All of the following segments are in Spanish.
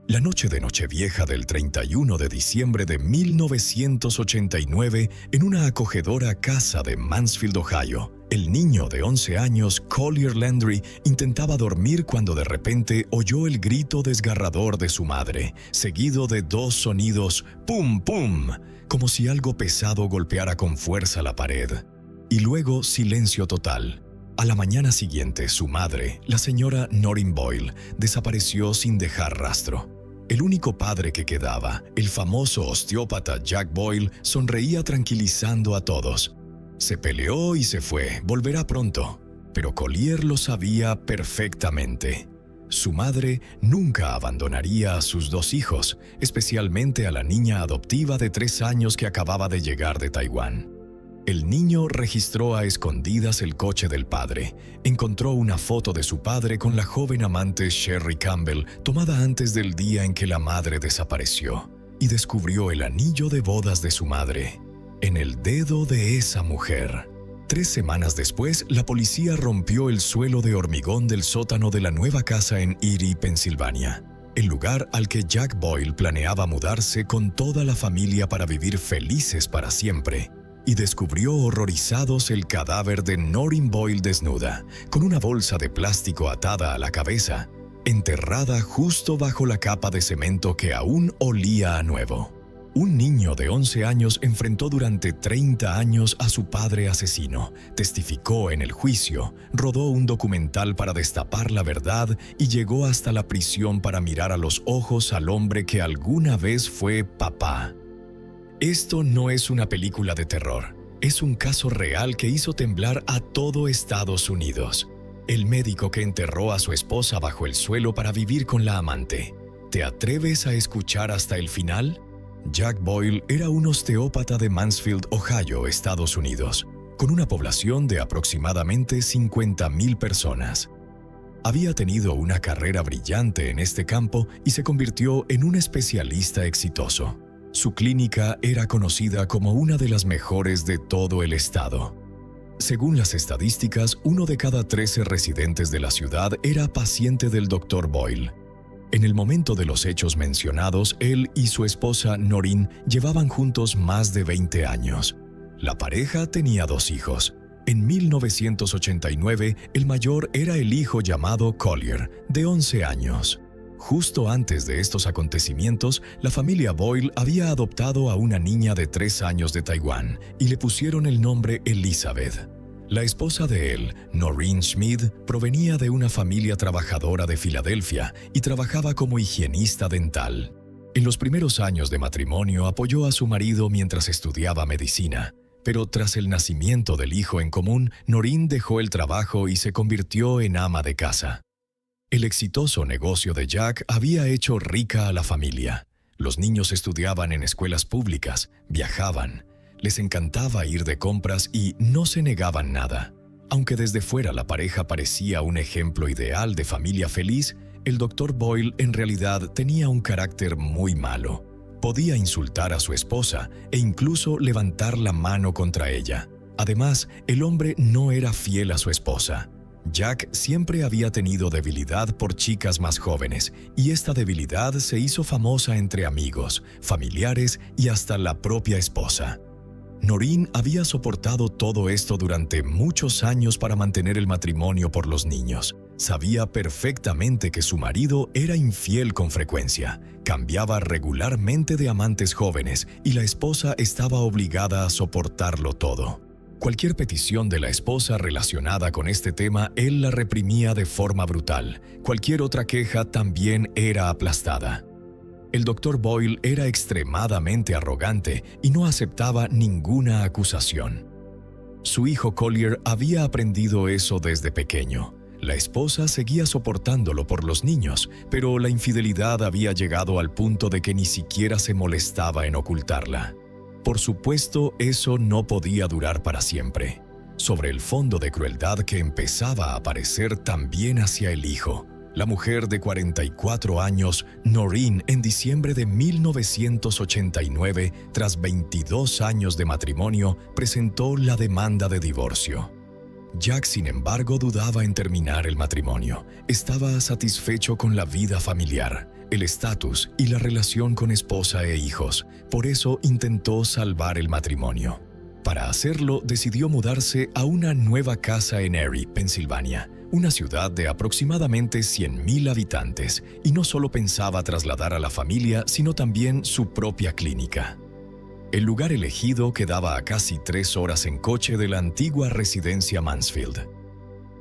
La noche de Nochevieja del 31 de diciembre de 1989, en una acogedora casa de Mansfield, Ohio, el niño de 11 años, Collier Landry, intentaba dormir cuando de repente oyó el grito desgarrador de su madre, seguido de dos sonidos ¡pum, pum!, como si algo pesado golpeara con fuerza la pared. Y luego silencio total. A la mañana siguiente, su madre, la señora Noreen Boyle, desapareció sin dejar rastro. El único padre que quedaba, el famoso osteópata Jack Boyle, sonreía tranquilizando a todos. Se peleó y se fue, volverá pronto. Pero Collier lo sabía perfectamente. Su madre nunca abandonaría a sus dos hijos, especialmente a la niña adoptiva de 3 años que acababa de llegar de Taiwán. El niño registró a escondidas el coche del padre. Encontró una foto de su padre con la joven amante Sherry Campbell, tomada antes del día en que la madre desapareció, y descubrió el anillo de bodas de su madre en el dedo de esa mujer. 3 semanas después, la policía rompió el suelo de hormigón del sótano de la nueva casa en Erie, Pensilvania, el lugar al que Jack Boyle planeaba mudarse con toda la familia para vivir felices para siempre. Y descubrió horrorizados el cadáver de Noreen Boyle desnuda, con una bolsa de plástico atada a la cabeza, enterrada justo bajo la capa de cemento que aún olía a nuevo. Un niño de 11 años enfrentó durante 30 años a su padre asesino, testificó en el juicio, rodó un documental para destapar la verdad y llegó hasta la prisión para mirar a los ojos al hombre que alguna vez fue papá. Esto no es una película de terror, es un caso real que hizo temblar a todo Estados Unidos. El médico que enterró a su esposa bajo el suelo para vivir con la amante. ¿Te atreves a escuchar hasta el final? Jack Boyle era un osteópata de Mansfield, Ohio, Estados Unidos, con una población de aproximadamente 50,000 personas. Había tenido una carrera brillante en este campo y se convirtió en un especialista exitoso. Su clínica era conocida como una de las mejores de todo el estado. Según las estadísticas, 1 de cada 13 residentes de la ciudad era paciente del Dr. Boyle. En el momento de los hechos mencionados, él y su esposa Noreen llevaban juntos más de 20 años. La pareja tenía 2 hijos. En 1989, el mayor era el hijo llamado Collier, de 11 años. Justo antes de estos acontecimientos, la familia Boyle había adoptado a una niña de 3 años de Taiwán y le pusieron el nombre Elizabeth. La esposa de él, Noreen Schmid, provenía de una familia trabajadora de Filadelfia y trabajaba como higienista dental. En los primeros años de matrimonio apoyó a su marido mientras estudiaba medicina, pero tras el nacimiento del hijo en común, Noreen dejó el trabajo y se convirtió en ama de casa. El exitoso negocio de Jack había hecho rica a la familia. Los niños estudiaban en escuelas públicas, viajaban, les encantaba ir de compras y no se negaban nada. Aunque desde fuera la pareja parecía un ejemplo ideal de familia feliz, el Dr. Boyle en realidad tenía un carácter muy malo. Podía insultar a su esposa e incluso levantar la mano contra ella. Además, el hombre no era fiel a su esposa. Jack siempre había tenido debilidad por chicas más jóvenes, y esta debilidad se hizo famosa entre amigos, familiares y hasta la propia esposa. Noreen había soportado todo esto durante muchos años para mantener el matrimonio por los niños. Sabía perfectamente que su marido era infiel con frecuencia, cambiaba regularmente de amantes jóvenes y la esposa estaba obligada a soportarlo todo. Cualquier petición de la esposa relacionada con este tema, él la reprimía de forma brutal. Cualquier otra queja también era aplastada. El Dr. Boyle era extremadamente arrogante y no aceptaba ninguna acusación. Su hijo Collier había aprendido eso desde pequeño. La esposa seguía soportándolo por los niños, pero la infidelidad había llegado al punto de que ni siquiera se molestaba en ocultarla. Por supuesto, eso no podía durar para siempre. Sobre el fondo de crueldad que empezaba a aparecer también hacia el hijo, la mujer de 44 años, Noreen, en diciembre de 1989, tras 22 años de matrimonio, presentó la demanda de divorcio. Jack, sin embargo, dudaba en terminar el matrimonio. Estaba satisfecho con la vida familiar, el estatus y la relación con esposa e hijos. Por eso intentó salvar el matrimonio. Para hacerlo, decidió mudarse a una nueva casa en Erie, Pensilvania, una ciudad de aproximadamente 100,000 habitantes, y no solo pensaba trasladar a la familia, sino también su propia clínica. El lugar elegido quedaba a casi 3 horas en coche de la antigua residencia Mansfield.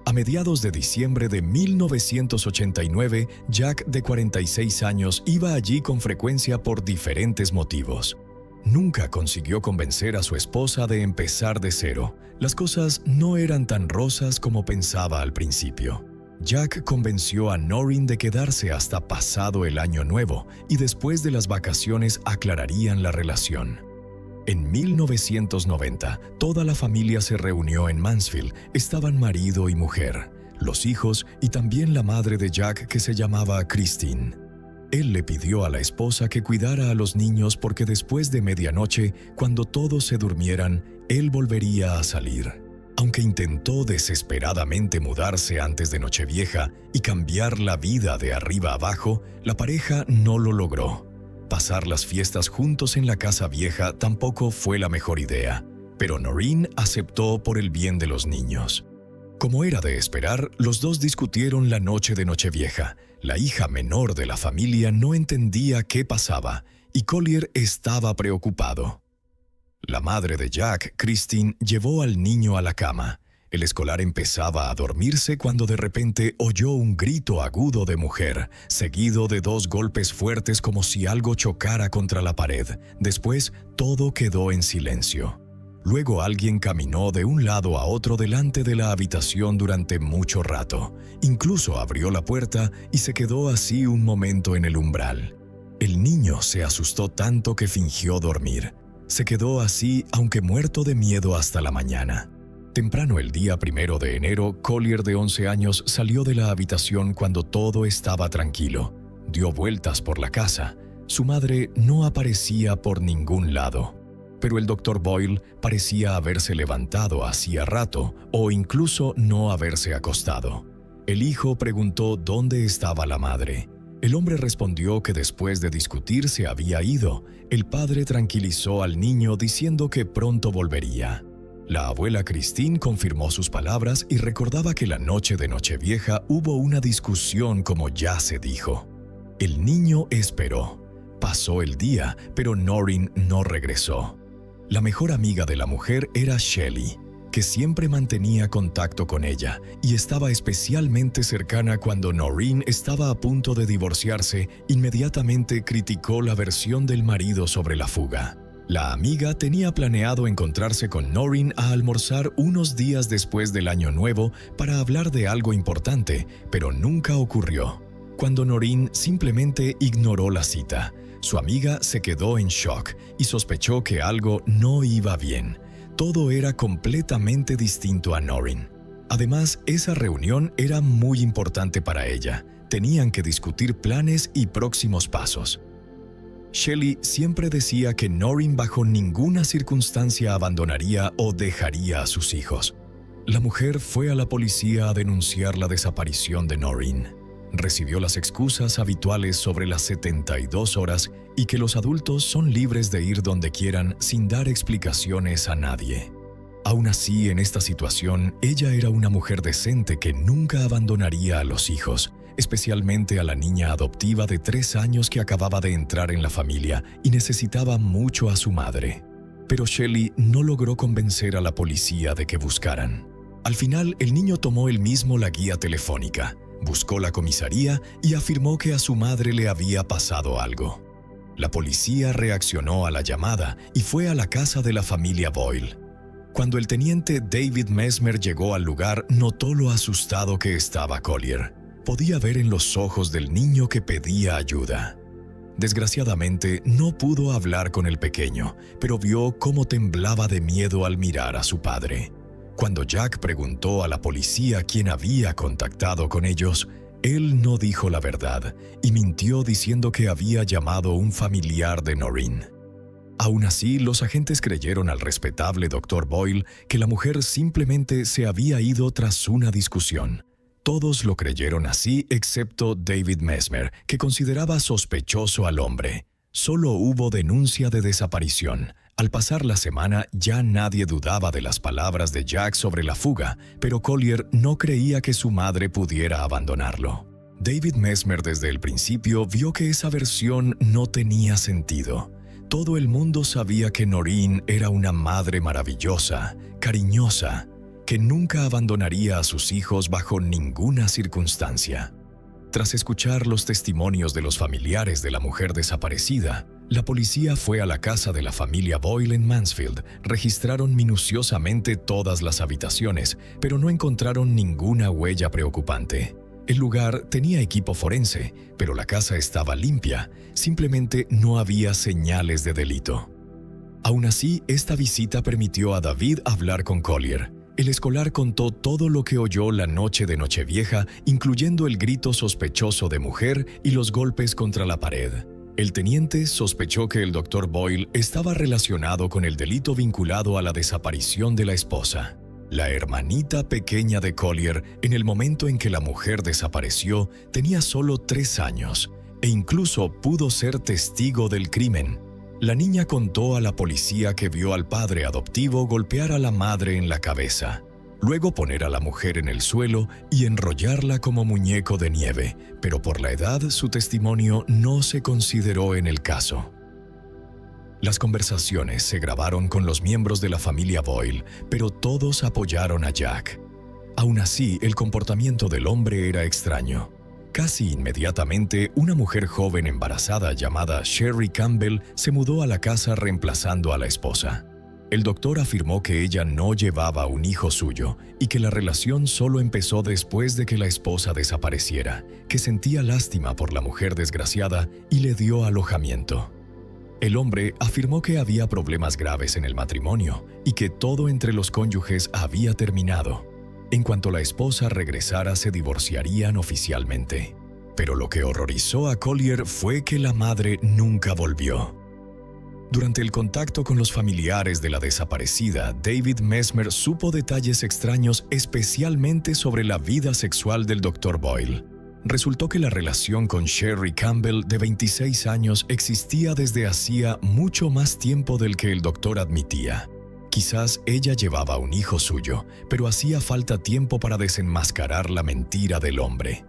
A mediados de diciembre de 1989, Jack, de 46 años, iba allí con frecuencia por diferentes motivos. Nunca consiguió convencer a su esposa de empezar de cero. Las cosas no eran tan rosas como pensaba al principio. Jack convenció a Noreen de quedarse hasta pasado el año nuevo y después de las vacaciones aclararían la relación. En 1990, toda la familia se reunió en Mansfield. Estaban marido y mujer, los hijos y también la madre de Jack, que se llamaba Christine. Él le pidió a la esposa que cuidara a los niños porque después de medianoche, cuando todos se durmieran, él volvería a salir. Aunque intentó desesperadamente mudarse antes de Nochevieja y cambiar la vida de arriba abajo, la pareja no lo logró. Pasar las fiestas juntos en la casa vieja tampoco fue la mejor idea, pero Noreen aceptó por el bien de los niños. Como era de esperar, los dos discutieron la noche de Nochevieja. La hija menor de la familia no entendía qué pasaba y Collier estaba preocupado. La madre de Jack, Christine, llevó al niño a la cama. El escolar empezaba a dormirse cuando de repente oyó un grito agudo de mujer, seguido de 2 golpes fuertes como si algo chocara contra la pared. Después, todo quedó en silencio. Luego alguien caminó de un lado a otro delante de la habitación durante mucho rato. Incluso abrió la puerta y se quedó así un momento en el umbral. El niño se asustó tanto que fingió dormir. Se quedó así, aunque muerto de miedo, hasta la mañana. Temprano el día 1 de enero, Collier, de 11 años, salió de la habitación cuando todo estaba tranquilo. Dio vueltas por la casa. Su madre no aparecía por ningún lado. Pero el Dr. Boyle parecía haberse levantado hacía rato o incluso no haberse acostado. El hijo preguntó dónde estaba la madre. El hombre respondió que después de discutir se había ido. El padre tranquilizó al niño diciendo que pronto volvería. La abuela Christine confirmó sus palabras y recordaba que la noche de Nochevieja hubo una discusión, como ya se dijo. El niño esperó. Pasó el día, pero Noreen no regresó. La mejor amiga de la mujer era Shelley, que siempre mantenía contacto con ella y estaba especialmente cercana cuando Noreen estaba a punto de divorciarse. Inmediatamente criticó la versión del marido sobre la fuga. La amiga tenía planeado encontrarse con Noreen a almorzar unos días después del Año Nuevo para hablar de algo importante, pero nunca ocurrió. Cuando Noreen simplemente ignoró la cita, su amiga se quedó en shock y sospechó que algo no iba bien. Todo era completamente distinto a Noreen. Además, esa reunión era muy importante para ella. Tenían que discutir planes y próximos pasos. Shelley siempre decía que Noreen bajo ninguna circunstancia abandonaría o dejaría a sus hijos. La mujer fue a la policía a denunciar la desaparición de Noreen. Recibió las excusas habituales sobre las 72 horas y que los adultos son libres de ir donde quieran sin dar explicaciones a nadie. Aún así, en esta situación, ella era una mujer decente que nunca abandonaría a los hijos, especialmente a la niña adoptiva de 3 años que acababa de entrar en la familia y necesitaba mucho a su madre. Pero Shelley no logró convencer a la policía de que buscaran. Al final, el niño tomó él mismo la guía telefónica, buscó la comisaría y afirmó que a su madre le había pasado algo. La policía reaccionó a la llamada y fue a la casa de la familia Boyle. Cuando el teniente David Mesmer llegó al lugar, notó lo asustado que estaba Collier. Podía ver en los ojos del niño que pedía ayuda. Desgraciadamente, no pudo hablar con el pequeño, pero vio cómo temblaba de miedo al mirar a su padre. Cuando Jack preguntó a la policía quién había contactado con ellos, él no dijo la verdad y mintió diciendo que había llamado un familiar de Noreen. Aún así, los agentes creyeron al respetable Dr. Boyle que la mujer simplemente se había ido tras una discusión. Todos lo creyeron así excepto David Mesmer, que consideraba sospechoso al hombre. Solo hubo denuncia de desaparición. Al pasar la semana ya nadie dudaba de las palabras de Jack sobre la fuga, pero Collier no creía que su madre pudiera abandonarlo. David Mesmer desde el principio vio que esa versión no tenía sentido. Todo el mundo sabía que Noreen era una madre maravillosa, cariñosa, que nunca abandonaría a sus hijos bajo ninguna circunstancia. Tras escuchar los testimonios de los familiares de la mujer desaparecida, la policía fue a la casa de la familia Boyle en Mansfield, registraron minuciosamente todas las habitaciones, pero no encontraron ninguna huella preocupante. El lugar tenía equipo forense, pero la casa estaba limpia, simplemente no había señales de delito. Aún así, esta visita permitió a David hablar con Collier. El escolar contó todo lo que oyó la noche de Nochevieja, incluyendo el grito sospechoso de mujer y los golpes contra la pared. El teniente sospechó que el Dr. Boyle estaba relacionado con el delito vinculado a la desaparición de la esposa. La hermanita pequeña de Collier, en el momento en que la mujer desapareció, tenía solo 3 años e incluso pudo ser testigo del crimen. La niña contó a la policía que vio al padre adoptivo golpear a la madre en la cabeza, luego poner a la mujer en el suelo y enrollarla como muñeco de nieve, pero por la edad su testimonio no se consideró en el caso. Las conversaciones se grabaron con los miembros de la familia Boyle, pero todos apoyaron a Jack. Aún así, el comportamiento del hombre era extraño. Casi inmediatamente, una mujer joven embarazada llamada Sherry Campbell se mudó a la casa reemplazando a la esposa. El doctor afirmó que ella no llevaba un hijo suyo y que la relación solo empezó después de que la esposa desapareciera, que sentía lástima por la mujer desgraciada y le dio alojamiento. El hombre afirmó que había problemas graves en el matrimonio y que todo entre los cónyuges había terminado. En cuanto la esposa regresara, se divorciarían oficialmente. Pero lo que horrorizó a Collier fue que la madre nunca volvió. Durante el contacto con los familiares de la desaparecida, David Mesmer supo detalles extraños, especialmente sobre la vida sexual del Dr. Boyle. Resultó que la relación con Sherry Campbell, de 26 años, existía desde hacía mucho más tiempo del que el doctor admitía. Quizás ella llevaba un hijo suyo, pero hacía falta tiempo para desenmascarar la mentira del hombre.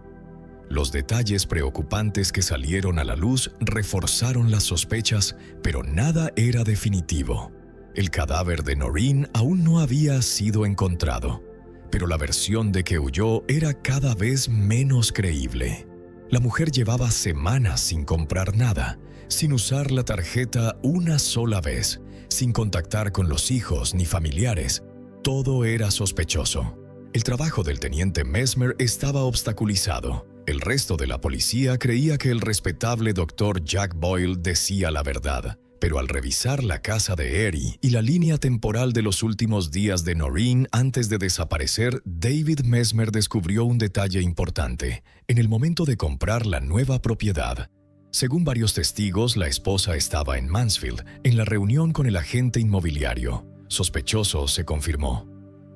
Los detalles preocupantes que salieron a la luz reforzaron las sospechas, pero nada era definitivo. El cadáver de Noreen aún no había sido encontrado, pero la versión de que huyó era cada vez menos creíble. La mujer llevaba semanas sin comprar nada, sin usar la tarjeta una sola vez, sin contactar con los hijos ni familiares. Todo era sospechoso. El trabajo del teniente Mesmer estaba obstaculizado. El resto de la policía creía que el respetable Dr. Jack Boyle decía la verdad, pero al revisar la casa de Erie y la línea temporal de los últimos días de Noreen antes de desaparecer, David Mesmer descubrió un detalle importante. En el momento de comprar la nueva propiedad, según varios testigos, la esposa estaba en Mansfield, en la reunión con el agente inmobiliario. Sospechoso, se confirmó.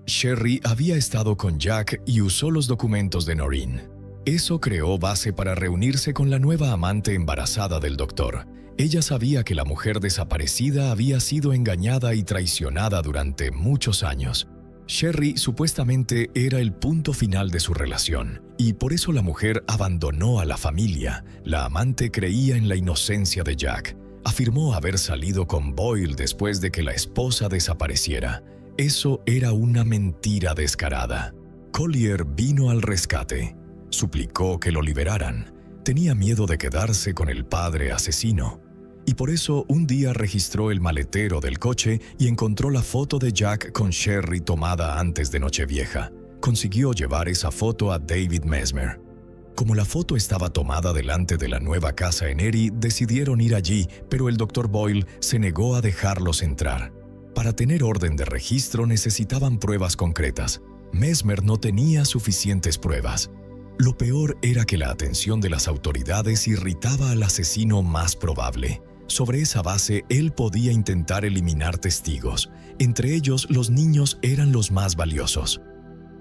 Sherry había estado con Jack y usó los documentos de Noreen. Eso creó base para reunirse con la nueva amante embarazada del doctor. Ella sabía que la mujer desaparecida había sido engañada y traicionada durante muchos años. Sherry supuestamente era el punto final de su relación, y por eso la mujer abandonó a la familia. La amante creía en la inocencia de Jack. Afirmó haber salido con Boyle después de que la esposa desapareciera. Eso era una mentira descarada. Collier vino al rescate. Suplicó que lo liberaran. Tenía miedo de quedarse con el padre asesino. Y por eso un día registró el maletero del coche y encontró la foto de Jack con Sherry tomada antes de Nochevieja. Consiguió llevar esa foto a David Mesmer. Como la foto estaba tomada delante de la nueva casa en Erie, decidieron ir allí, pero el Dr. Boyle se negó a dejarlos entrar. Para tener orden de registro necesitaban pruebas concretas. Mesmer no tenía suficientes pruebas. Lo peor era que la atención de las autoridades irritaba al asesino más probable. Sobre esa base, él podía intentar eliminar testigos. Entre ellos, los niños eran los más valiosos.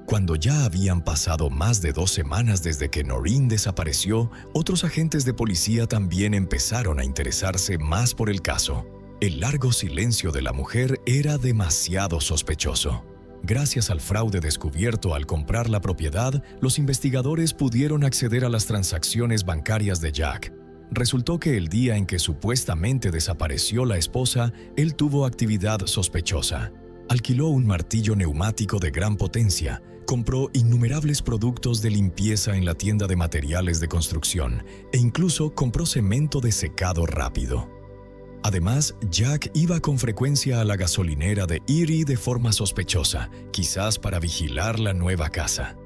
Cuando ya habían pasado más de 2 semanas desde que Noreen desapareció, otros agentes de policía también empezaron a interesarse más por el caso. El largo silencio de la mujer era demasiado sospechoso. Gracias al fraude descubierto al comprar la propiedad, los investigadores pudieron acceder a las transacciones bancarias de Jack. Resultó que el día en que supuestamente desapareció la esposa, él tuvo actividad sospechosa. Alquiló un martillo neumático de gran potencia, compró innumerables productos de limpieza en la tienda de materiales de construcción e incluso compró cemento de secado rápido. Además, Jack iba con frecuencia a la gasolinera de Erie de forma sospechosa, quizás para vigilar la nueva casa.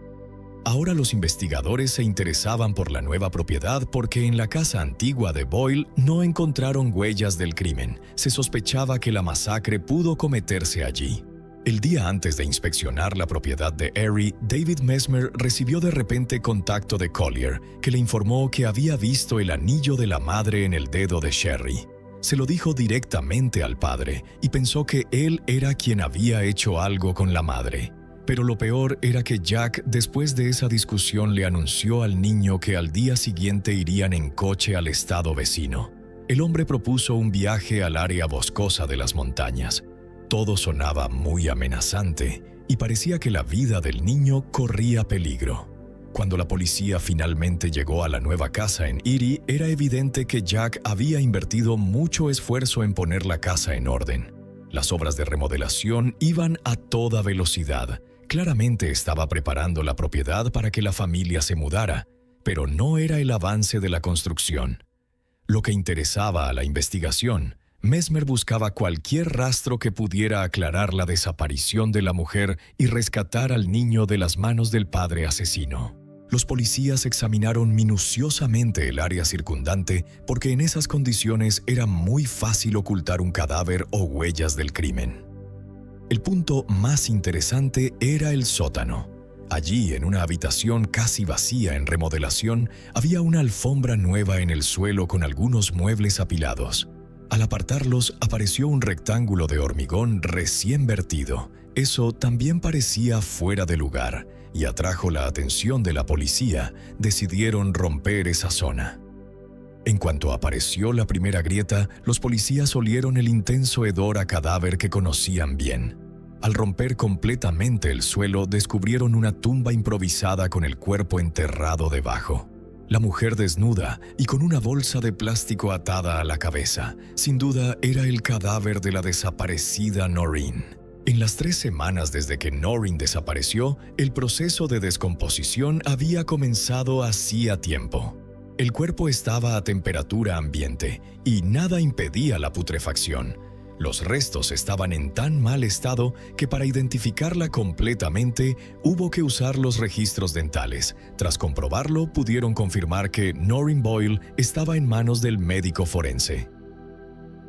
Ahora los investigadores se interesaban por la nueva propiedad porque en la casa antigua de Boyle no encontraron huellas del crimen. Se sospechaba que la masacre pudo cometerse allí. El día antes de inspeccionar la propiedad de Erie, David Mesmer recibió de repente contacto de Collier, que le informó que había visto el anillo de la madre en el dedo de Sherry. Se lo dijo directamente al padre y pensó que él era quien había hecho algo con la madre. Pero lo peor era que Jack, después de esa discusión, le anunció al niño que al día siguiente irían en coche al estado vecino. El hombre propuso un viaje al área boscosa de las montañas. Todo sonaba muy amenazante y parecía que la vida del niño corría peligro. Cuando la policía finalmente llegó a la nueva casa en Erie, era evidente que Jack había invertido mucho esfuerzo en poner la casa en orden. Las obras de remodelación iban a toda velocidad. Claramente estaba preparando la propiedad para que la familia se mudara, pero no era el avance de la construcción lo que interesaba a la investigación. Mesmer buscaba cualquier rastro que pudiera aclarar la desaparición de la mujer y rescatar al niño de las manos del padre asesino. Los policías examinaron minuciosamente el área circundante porque en esas condiciones era muy fácil ocultar un cadáver o huellas del crimen. El punto más interesante era el sótano. Allí, en una habitación casi vacía en remodelación, había una alfombra nueva en el suelo con algunos muebles apilados. Al apartarlos, apareció un rectángulo de hormigón recién vertido. Eso también parecía fuera de lugar y atrajo la atención de la policía. Decidieron romper esa zona. En cuanto apareció la primera grieta, los policías olieron el intenso hedor a cadáver que conocían bien. Al romper completamente el suelo, descubrieron una tumba improvisada con el cuerpo enterrado debajo. La mujer desnuda y con una bolsa de plástico atada a la cabeza. Sin duda, era el cadáver de la desaparecida Noreen. En las 3 semanas desde que Noreen desapareció, el proceso de descomposición había comenzado hacía tiempo. El cuerpo estaba a temperatura ambiente y nada impedía la putrefacción. Los restos estaban en tan mal estado que para identificarla completamente hubo que usar los registros dentales. Tras comprobarlo, pudieron confirmar que Noreen Boyle estaba en manos del médico forense.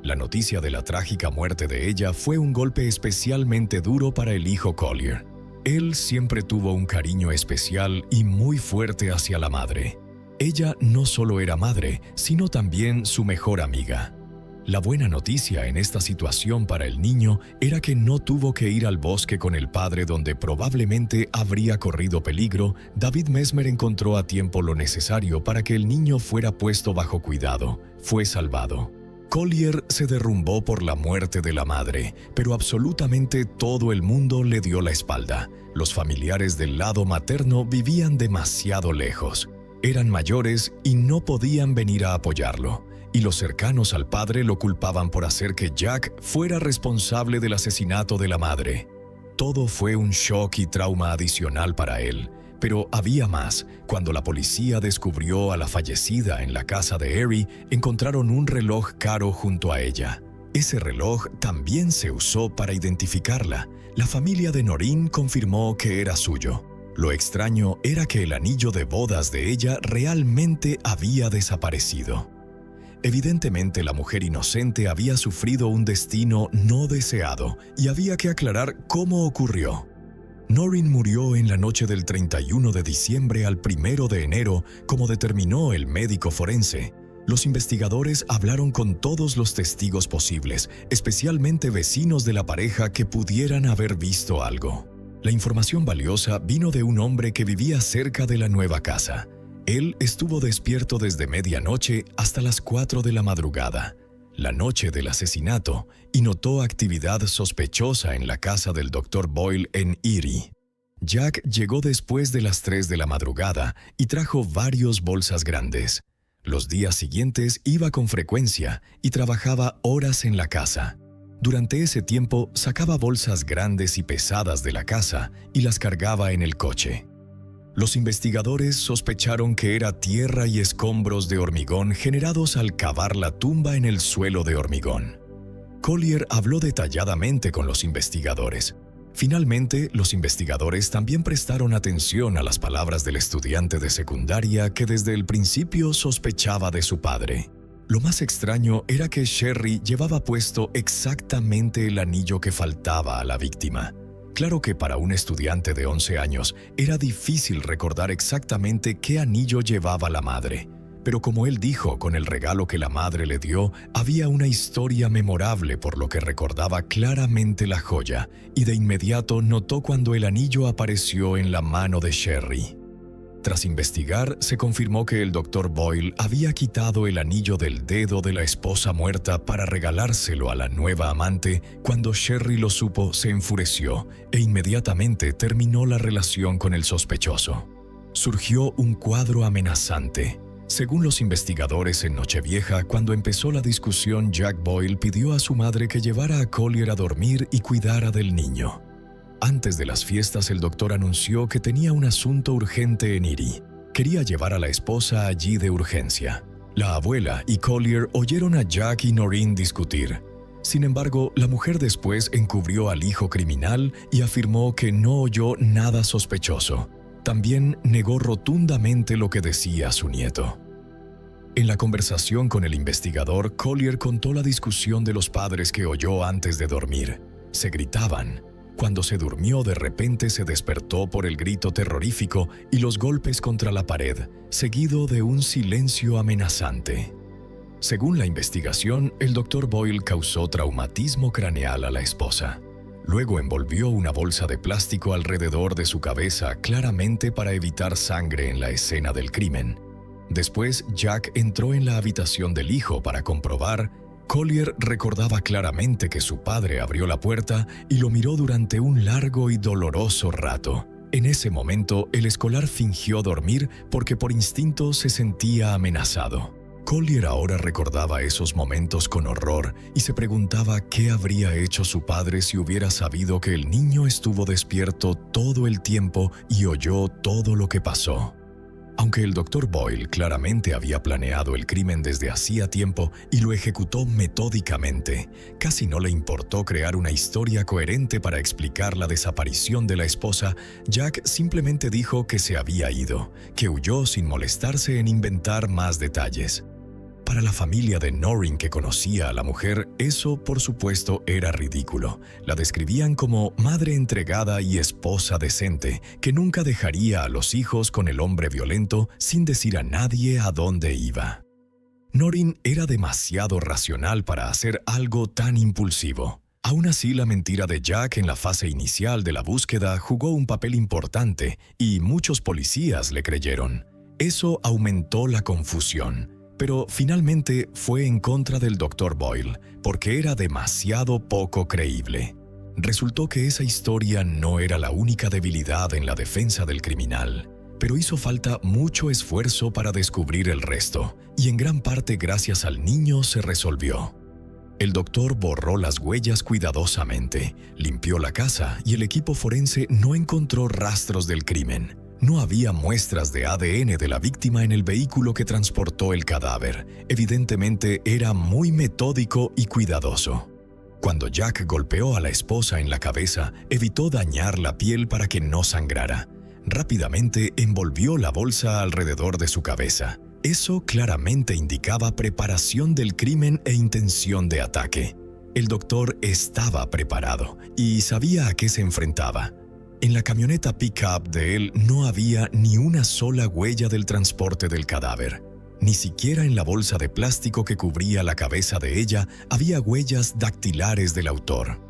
La noticia de la trágica muerte de ella fue un golpe especialmente duro para el hijo Collier. Él siempre tuvo un cariño especial y muy fuerte hacia la madre. Ella no solo era madre, sino también su mejor amiga. La buena noticia en esta situación para el niño era que no tuvo que ir al bosque con el padre donde probablemente habría corrido peligro. David Mesmer encontró a tiempo lo necesario para que el niño fuera puesto bajo cuidado. Fue salvado. Collier se derrumbó por la muerte de la madre, pero absolutamente todo el mundo le dio la espalda. Los familiares del lado materno vivían demasiado lejos. Eran mayores y no podían venir a apoyarlo. Y los cercanos al padre lo culpaban por hacer que Jack fuera responsable del asesinato de la madre. Todo fue un shock y trauma adicional para él. Pero había más. Cuando la policía descubrió a la fallecida en la casa de Erie, encontraron un reloj caro junto a ella. Ese reloj también se usó para identificarla. La familia de Noreen confirmó que era suyo. Lo extraño era que el anillo de bodas de ella realmente había desaparecido. Evidentemente, la mujer inocente había sufrido un destino no deseado y había que aclarar cómo ocurrió. Noreen murió en la noche del 31 de diciembre al 1 de enero, como determinó el médico forense. Los investigadores hablaron con todos los testigos posibles, especialmente vecinos de la pareja que pudieran haber visto algo. La información valiosa vino de un hombre que vivía cerca de la nueva casa. Él estuvo despierto desde medianoche hasta las 4 de la madrugada, la noche del asesinato, y notó actividad sospechosa en la casa del Dr. Boyle en Erie. Jack llegó después de las 3 de la madrugada y trajo varias bolsas grandes. Los días siguientes iba con frecuencia y trabajaba horas en la casa. Durante ese tiempo sacaba bolsas grandes y pesadas de la casa y las cargaba en el coche. Los investigadores sospecharon que era tierra y escombros de hormigón generados al cavar la tumba en el suelo de hormigón. Collier habló detalladamente con los investigadores. Finalmente, los investigadores también prestaron atención a las palabras del estudiante de secundaria que desde el principio sospechaba de su padre. Lo más extraño era que Sherry llevaba puesto exactamente el anillo que faltaba a la víctima. Claro que para un estudiante de 11 años era difícil recordar exactamente qué anillo llevaba la madre. Pero como él dijo con el regalo que la madre le dio, había una historia memorable por lo que recordaba claramente la joya, y de inmediato notó cuando el anillo apareció en la mano de Sherry. Tras investigar, se confirmó que el Dr. Boyle había quitado el anillo del dedo de la esposa muerta para regalárselo a la nueva amante. Cuando Sherry lo supo, se enfureció e inmediatamente terminó la relación con el sospechoso. Surgió un cuadro amenazante. Según los investigadores en Nochevieja, cuando empezó la discusión, Jack Boyle pidió a su madre que llevara a Collier a dormir y cuidara del niño. Antes de las fiestas, el doctor anunció que tenía un asunto urgente en Erie. Quería llevar a la esposa allí de urgencia. La abuela y Collier oyeron a Jack y Noreen discutir. Sin embargo, la mujer después encubrió al hijo criminal y afirmó que no oyó nada sospechoso. También negó rotundamente lo que decía su nieto. En la conversación con el investigador, Collier contó la discusión de los padres que oyó antes de dormir. Se gritaban. Cuando se durmió, de repente se despertó por el grito terrorífico y los golpes contra la pared, seguido de un silencio amenazante. Según la investigación, el Dr. Boyle causó traumatismo craneal a la esposa. Luego envolvió una bolsa de plástico alrededor de su cabeza, claramente para evitar sangre en la escena del crimen. Después, Jack entró en la habitación del hijo para comprobar. Collier recordaba claramente que su padre abrió la puerta y lo miró durante un largo y doloroso rato. En ese momento, el escolar fingió dormir porque por instinto se sentía amenazado. Collier ahora recordaba esos momentos con horror y se preguntaba qué habría hecho su padre si hubiera sabido que el niño estuvo despierto todo el tiempo y oyó todo lo que pasó. Aunque el Dr. Boyle claramente había planeado el crimen desde hacía tiempo y lo ejecutó metódicamente, casi no le importó crear una historia coherente para explicar la desaparición de la esposa. Jack simplemente dijo que se había ido, que huyó sin molestarse en inventar más detalles. Para la familia de Noreen, que conocía a la mujer, eso por supuesto era ridículo. La describían como madre entregada y esposa decente, que nunca dejaría a los hijos con el hombre violento sin decir a nadie a dónde iba. Noreen era demasiado racional para hacer algo tan impulsivo. Aún así, la mentira de Jack en la fase inicial de la búsqueda jugó un papel importante y muchos policías le creyeron. Eso aumentó la confusión. Pero finalmente fue en contra del Dr. Boyle, porque era demasiado poco creíble. Resultó que esa historia no era la única debilidad en la defensa del criminal, pero hizo falta mucho esfuerzo para descubrir el resto, y en gran parte gracias al niño se resolvió. El doctor borró las huellas cuidadosamente, limpió la casa y el equipo forense no encontró rastros del crimen. No había muestras de ADN de la víctima en el vehículo que transportó el cadáver. Evidentemente era muy metódico y cuidadoso. Cuando Jack golpeó a la esposa en la cabeza, evitó dañar la piel para que no sangrara. Rápidamente envolvió la bolsa alrededor de su cabeza. Eso claramente indicaba preparación del crimen e intención de ataque. El doctor estaba preparado y sabía a qué se enfrentaba. En la camioneta pick-up de él no había ni una sola huella del transporte del cadáver. Ni siquiera en la bolsa de plástico que cubría la cabeza de ella había huellas dactilares del autor.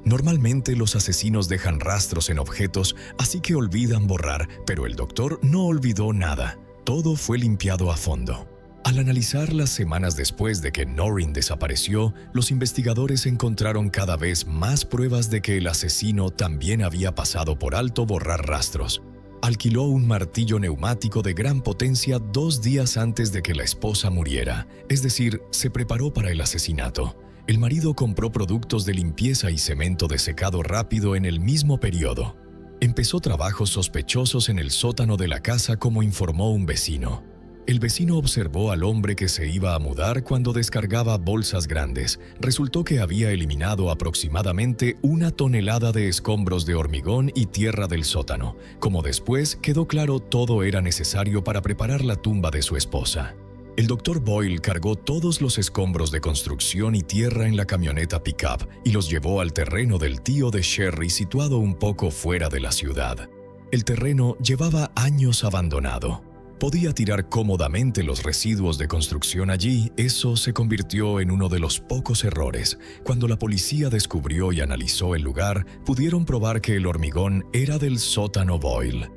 Normalmente los asesinos dejan rastros en objetos, así que olvidan borrar, pero el doctor no olvidó nada. Todo fue limpiado a fondo. Al analizar las semanas después de que Noreen desapareció, los investigadores encontraron cada vez más pruebas de que el asesino también había pasado por alto borrar rastros. Alquiló un martillo neumático de gran potencia 2 días antes de que la esposa muriera, es decir, se preparó para el asesinato. El marido compró productos de limpieza y cemento de secado rápido en el mismo periodo. Empezó trabajos sospechosos en el sótano de la casa, como informó un vecino. El vecino observó al hombre que se iba a mudar cuando descargaba bolsas grandes. Resultó que había eliminado aproximadamente 1 tonelada de escombros de hormigón y tierra del sótano. Como después quedó claro, todo era necesario para preparar la tumba de su esposa. El Dr. Boyle cargó todos los escombros de construcción y tierra en la camioneta pickup y los llevó al terreno del tío de Sherry, situado un poco fuera de la ciudad. El terreno llevaba años abandonado. Podía tirar cómodamente los residuos de construcción allí. Eso se convirtió en uno de los pocos errores. Cuando la policía descubrió y analizó el lugar, pudieron probar que el hormigón era del sótano Boyle.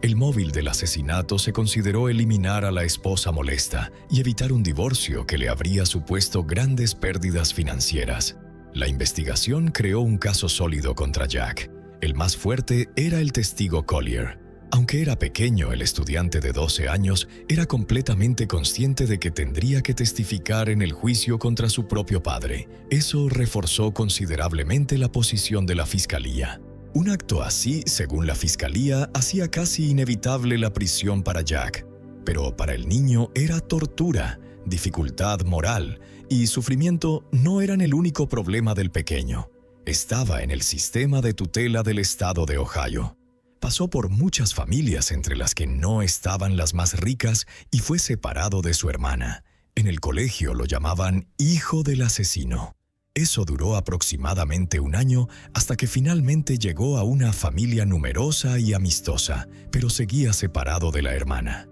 El móvil del asesinato se consideró eliminar a la esposa molesta y evitar un divorcio que le habría supuesto grandes pérdidas financieras. La investigación creó un caso sólido contra Jack. El más fuerte era el testigo Collier. Aunque era pequeño, el estudiante de 12 años era completamente consciente de que tendría que testificar en el juicio contra su propio padre. Eso reforzó considerablemente la posición de la fiscalía. Un acto así, según la fiscalía, hacía casi inevitable la prisión para Jack. Pero para el niño era tortura, dificultad moral y sufrimiento no eran el único problema del pequeño. Estaba en el sistema de tutela del estado de Ohio. Pasó por muchas familias, entre las que no estaban las más ricas, y fue separado de su hermana. En el colegio lo llamaban hijo del asesino. Eso duró aproximadamente 1 año hasta que finalmente llegó a una familia numerosa y amistosa, pero seguía separado de la hermana.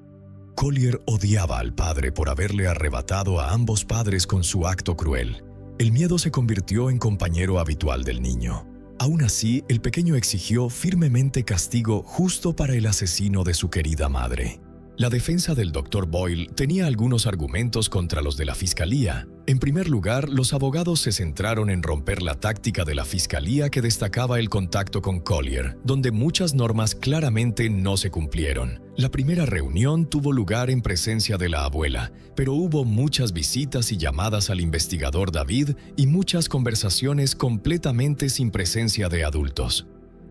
Collier odiaba al padre por haberle arrebatado a ambos padres con su acto cruel. El miedo se convirtió en compañero habitual del niño. Aún así, el pequeño exigió firmemente castigo justo para el asesino de su querida madre. La defensa del Dr. Boyle tenía algunos argumentos contra los de la fiscalía. En primer lugar, los abogados se centraron en romper la táctica de la fiscalía, que destacaba el contacto con Collier, donde muchas normas claramente no se cumplieron. La primera reunión tuvo lugar en presencia de la abuela, pero hubo muchas visitas y llamadas al investigador David y muchas conversaciones completamente sin presencia de adultos.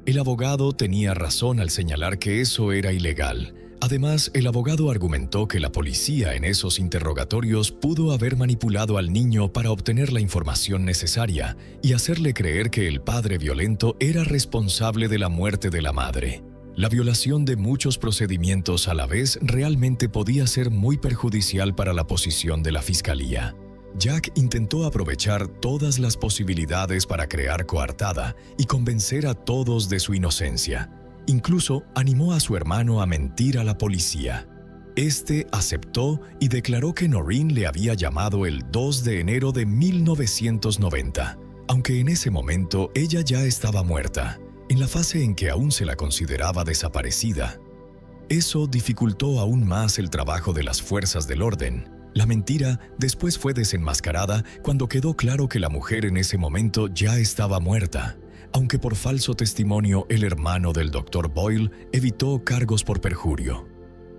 El abogado tenía razón al señalar que eso era ilegal. Además, el abogado argumentó que la policía en esos interrogatorios pudo haber manipulado al niño para obtener la información necesaria y hacerle creer que el padre violento era responsable de la muerte de la madre. La violación de muchos procedimientos a la vez realmente podía ser muy perjudicial para la posición de la fiscalía. Jack intentó aprovechar todas las posibilidades para crear coartada y convencer a todos de su inocencia. Incluso animó a su hermano a mentir a la policía. Este aceptó y declaró que Noreen le había llamado el 2 de enero de 1990, aunque en ese momento ella ya estaba muerta, en la fase en que aún se la consideraba desaparecida. Eso dificultó aún más el trabajo de las fuerzas del orden. La mentira después fue desenmascarada cuando quedó claro que la mujer en ese momento ya estaba muerta. Aunque por falso testimonio el hermano del Dr. Boyle evitó cargos por perjurio.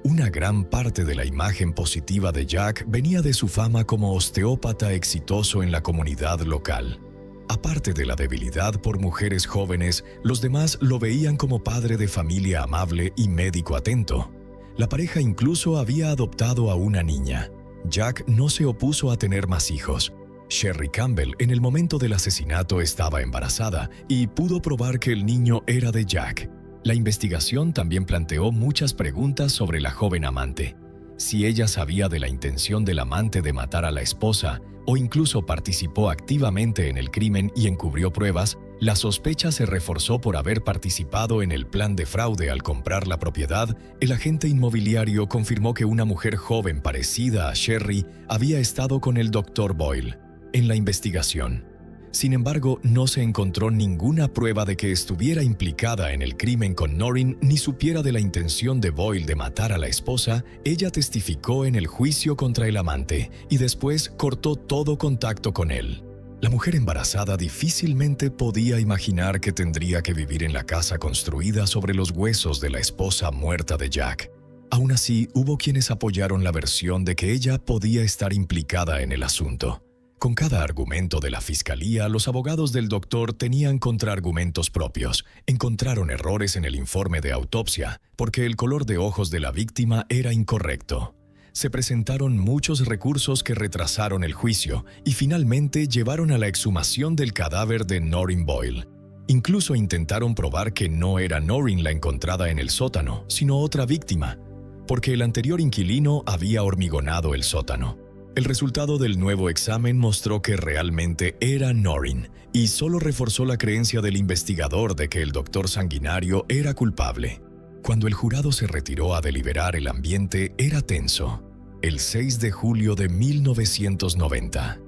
Una gran parte de la imagen positiva de Jack venía de su fama como osteópata exitoso en la comunidad local. Aparte de la debilidad por mujeres jóvenes, los demás lo veían como padre de familia amable y médico atento. La pareja incluso había adoptado a una niña. Jack no se opuso a tener más hijos. Sherry Campbell en el momento del asesinato estaba embarazada y pudo probar que el niño era de Jack. La investigación también planteó muchas preguntas sobre la joven amante. Si ella sabía de la intención del amante de matar a la esposa o incluso participó activamente en el crimen y encubrió pruebas, La sospecha se reforzó por haber participado en el plan de fraude al comprar la propiedad. El agente inmobiliario confirmó que una mujer joven parecida a Sherry había estado con el Dr. Boyle en la investigación. Sin embargo, no se encontró ninguna prueba de que estuviera implicada en el crimen con Noreen ni supiera de la intención de Boyle de matar a la esposa. Ella testificó en el juicio contra el amante y después cortó todo contacto con él. La mujer embarazada difícilmente podía imaginar que tendría que vivir en la casa construida sobre los huesos de la esposa muerta de Jack. Aún así, hubo quienes apoyaron la versión de que ella podía estar implicada en el asunto. Con cada argumento de la fiscalía, los abogados del doctor tenían contraargumentos propios. Encontraron errores en el informe de autopsia, porque el color de ojos de la víctima era incorrecto. Se presentaron muchos recursos que retrasaron el juicio y finalmente llevaron a la exhumación del cadáver de Noreen Boyle. Incluso intentaron probar que no era Noreen la encontrada en el sótano, sino otra víctima, porque el anterior inquilino había hormigonado el sótano. El resultado del nuevo examen mostró que realmente era Noreen y solo reforzó la creencia del investigador de que el doctor sanguinario era culpable. Cuando el jurado se retiró a deliberar, el ambiente era tenso. El 6 de julio de 1990,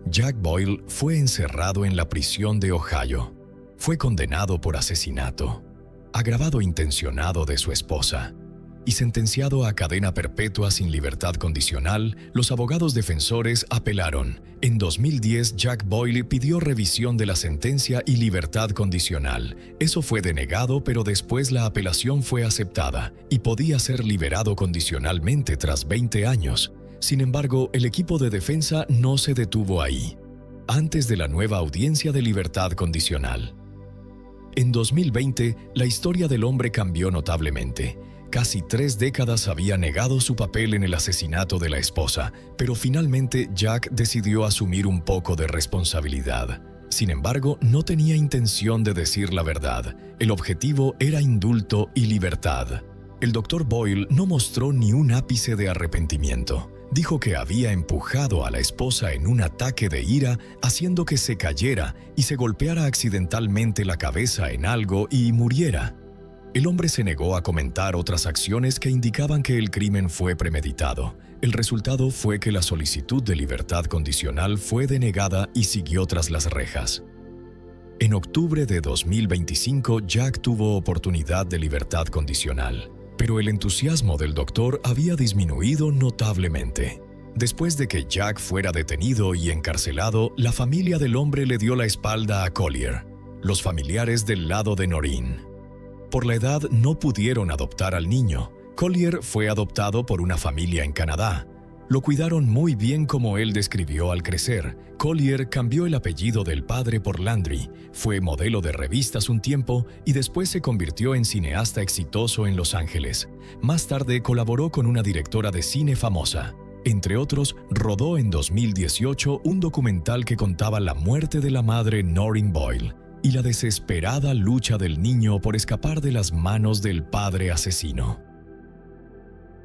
Jack Boyle fue encerrado en la prisión de Ohio. Fue condenado por asesinato, agravado intencionado de su esposa, y sentenciado a cadena perpetua sin libertad condicional. Los abogados defensores apelaron. En 2010, Jack Boyle pidió revisión de la sentencia y libertad condicional. Eso fue denegado, pero después la apelación fue aceptada y podía ser liberado condicionalmente tras 20 años. Sin embargo, el equipo de defensa no se detuvo ahí. Antes de la nueva audiencia de libertad condicional. En 2020, la historia del hombre cambió notablemente. Casi 3 décadas había negado su papel en el asesinato de la esposa, pero finalmente Jack decidió asumir un poco de responsabilidad. Sin embargo, no tenía intención de decir la verdad. El objetivo era indulto y libertad. El Dr. Boyle no mostró ni un ápice de arrepentimiento. Dijo que había empujado a la esposa en un ataque de ira, haciendo que se cayera y se golpeara accidentalmente la cabeza en algo y muriera. El hombre se negó a comentar otras acciones que indicaban que el crimen fue premeditado. El resultado fue que la solicitud de libertad condicional fue denegada y siguió tras las rejas. En octubre de 2025, Jack tuvo oportunidad de libertad condicional, pero el entusiasmo del doctor había disminuido notablemente. Después de que Jack fuera detenido y encarcelado, la familia del hombre le dio la espalda a Collier, los familiares del lado de Noreen. Por la edad no pudieron adoptar al niño. Collier fue adoptado por una familia en Canadá. Lo cuidaron muy bien como él describió al crecer. Collier cambió el apellido del padre por Landry, fue modelo de revistas un tiempo y después se convirtió en cineasta exitoso en Los Ángeles. Más tarde colaboró con una directora de cine famosa. Entre otros, rodó en 2018 un documental que contaba la muerte de la madre Noreen Boyle y la desesperada lucha del niño por escapar de las manos del padre asesino.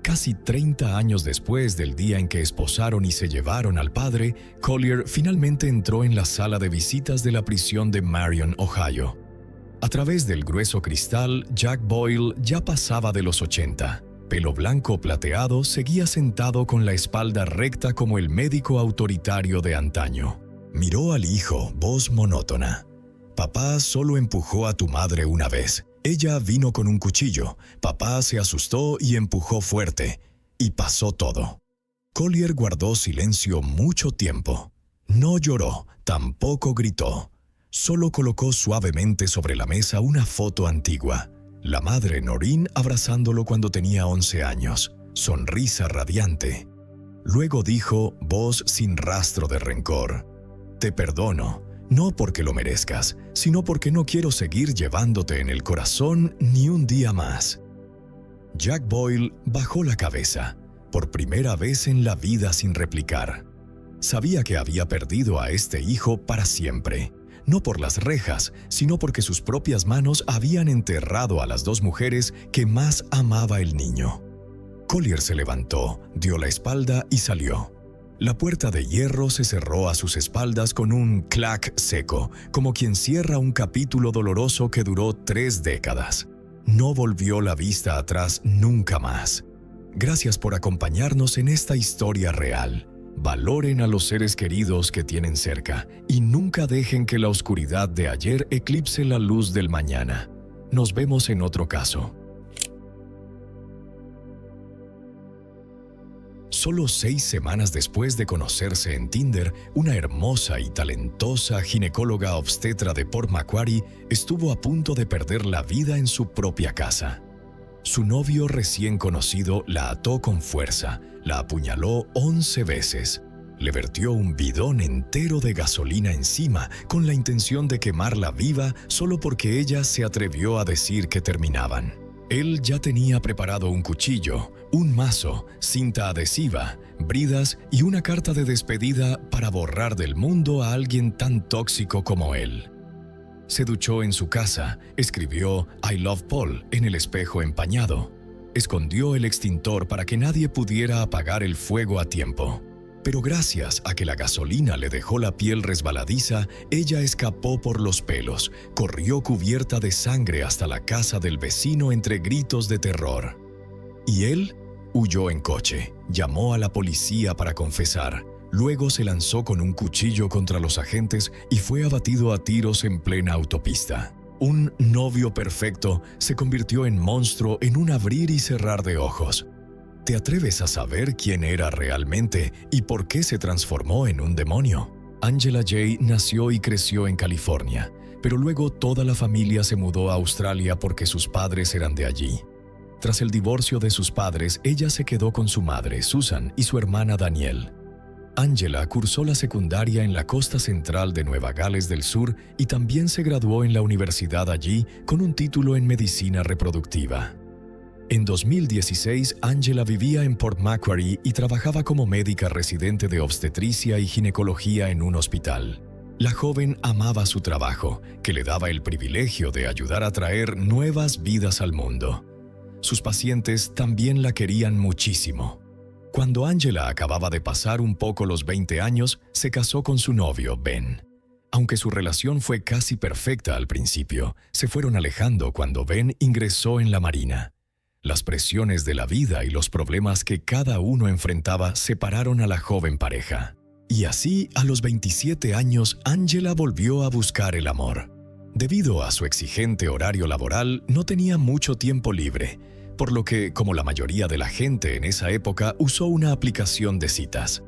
Casi 30 años después del día en que esposaron y se llevaron al padre, Collier finalmente entró en la sala de visitas de la prisión de Marion, Ohio. A través del grueso cristal, Jack Boyle ya pasaba de los 80. Pelo blanco plateado, seguía sentado con la espalda recta como el médico autoritario de antaño. Miró al hijo, voz monótona. Papá solo empujó a tu madre una vez. Ella vino con un cuchillo. Papá se asustó y empujó fuerte. Y pasó todo. Collier guardó silencio mucho tiempo. No lloró, tampoco gritó. Solo colocó suavemente sobre la mesa una foto antigua. La madre Noreen abrazándolo cuando tenía 11 años. Sonrisa radiante. Luego dijo, voz sin rastro de rencor: te perdono. No porque lo merezcas, sino porque no quiero seguir llevándote en el corazón ni un día más. Jack Boyle bajó la cabeza, por primera vez en la vida sin replicar. Sabía que había perdido a este hijo para siempre, no por las rejas, sino porque sus propias manos habían enterrado a las 2 mujeres que más amaba el niño. Collier se levantó, dio la espalda y salió. La puerta de hierro se cerró a sus espaldas con un clac seco, como quien cierra un capítulo doloroso que duró 3 décadas. No volvió la vista atrás nunca más. Gracias por acompañarnos en esta historia real. Valoren a los seres queridos que tienen cerca y nunca dejen que la oscuridad de ayer eclipse la luz del mañana. Nos vemos en otro caso. Solo 6 semanas después de conocerse en Tinder, una hermosa y talentosa ginecóloga obstetra de Port Macquarie estuvo a punto de perder la vida en su propia casa. Su novio recién conocido la ató con fuerza, la apuñaló 11 veces, le vertió un bidón entero de gasolina encima con la intención de quemarla viva solo porque ella se atrevió a decir que terminaban. Él ya tenía preparado un cuchillo, un mazo, cinta adhesiva, bridas y una carta de despedida para borrar del mundo a alguien tan tóxico como él. Se duchó en su casa, escribió I love Paul en el espejo empañado. Escondió el extintor para que nadie pudiera apagar el fuego a tiempo. Pero gracias a que la gasolina le dejó la piel resbaladiza, ella escapó por los pelos, corrió cubierta de sangre hasta la casa del vecino entre gritos de terror. Y él huyó en coche, llamó a la policía para confesar. Luego se lanzó con un cuchillo contra los agentes y fue abatido a tiros en plena autopista. Un novio perfecto se convirtió en monstruo en un abrir y cerrar de ojos. ¿Te atreves a saber quién era realmente y por qué se transformó en un demonio? Angela Jay nació y creció en California, pero luego toda la familia se mudó a Australia porque sus padres eran de allí. Tras el divorcio de sus padres, ella se quedó con su madre, Susan, y su hermana Danielle. Angela cursó la secundaria en la costa central de Nueva Gales del Sur y también se graduó en la universidad allí con un título en medicina reproductiva. En 2016, Angela vivía en Port Macquarie y trabajaba como médica residente de obstetricia y ginecología en un hospital. La joven amaba su trabajo, que le daba el privilegio de ayudar a traer nuevas vidas al mundo. Sus pacientes también la querían muchísimo. Cuando Angela acababa de pasar un poco los 20 años, se casó con su novio, Ben. Aunque su relación fue casi perfecta al principio, se fueron alejando cuando Ben ingresó en la Marina. Las presiones de la vida y los problemas que cada uno enfrentaba separaron a la joven pareja. Y así, a los 27 años, Angela volvió a buscar el amor. Debido a su exigente horario laboral, no tenía mucho tiempo libre, por lo que, como la mayoría de la gente en esa época, usó una aplicación de citas.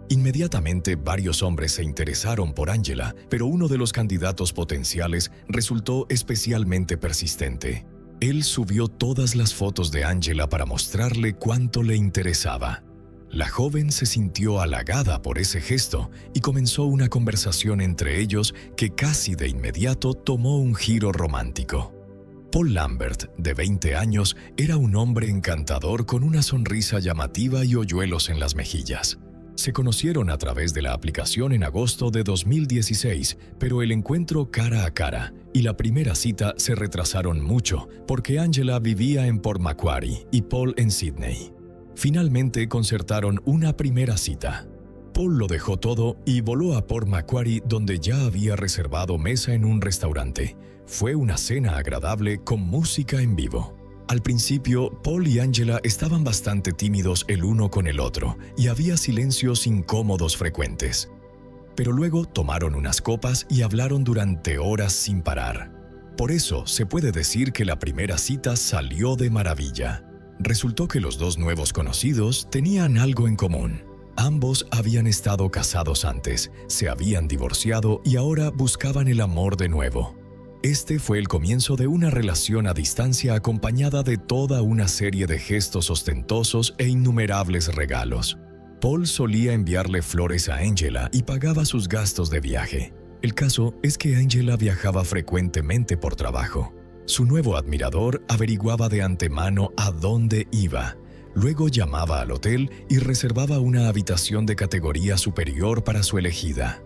Inmediatamente, varios hombres se interesaron por Angela, pero uno de los candidatos potenciales resultó especialmente persistente. Él subió todas las fotos de Angela para mostrarle cuánto le interesaba. La joven se sintió halagada por ese gesto y comenzó una conversación entre ellos que casi de inmediato tomó un giro romántico. Paul Lambert, de 20 años, era un hombre encantador con una sonrisa llamativa y hoyuelos en las mejillas. Se conocieron a través de la aplicación en agosto de 2016, pero el encuentro cara a cara y la primera cita se retrasaron mucho porque Angela vivía en Port Macquarie y Paul en Sydney. Finalmente concertaron una primera cita. Paul lo dejó todo y voló a Port Macquarie, donde ya había reservado mesa en un restaurante. Fue una cena agradable con música en vivo. Al principio, Paul y Angela estaban bastante tímidos el uno con el otro y había silencios incómodos frecuentes. Pero luego tomaron unas copas y hablaron durante horas sin parar. Por eso se puede decir que la primera cita salió de maravilla. Resultó que los dos nuevos conocidos tenían algo en común. Ambos habían estado casados antes, se habían divorciado y ahora buscaban el amor de nuevo. Este fue el comienzo de una relación a distancia acompañada de toda una serie de gestos ostentosos e innumerables regalos. Paul solía enviarle flores a Angela y pagaba sus gastos de viaje. El caso es que Angela viajaba frecuentemente por trabajo. Su nuevo admirador averiguaba de antemano a dónde iba. Luego llamaba al hotel y reservaba una habitación de categoría superior para su elegida.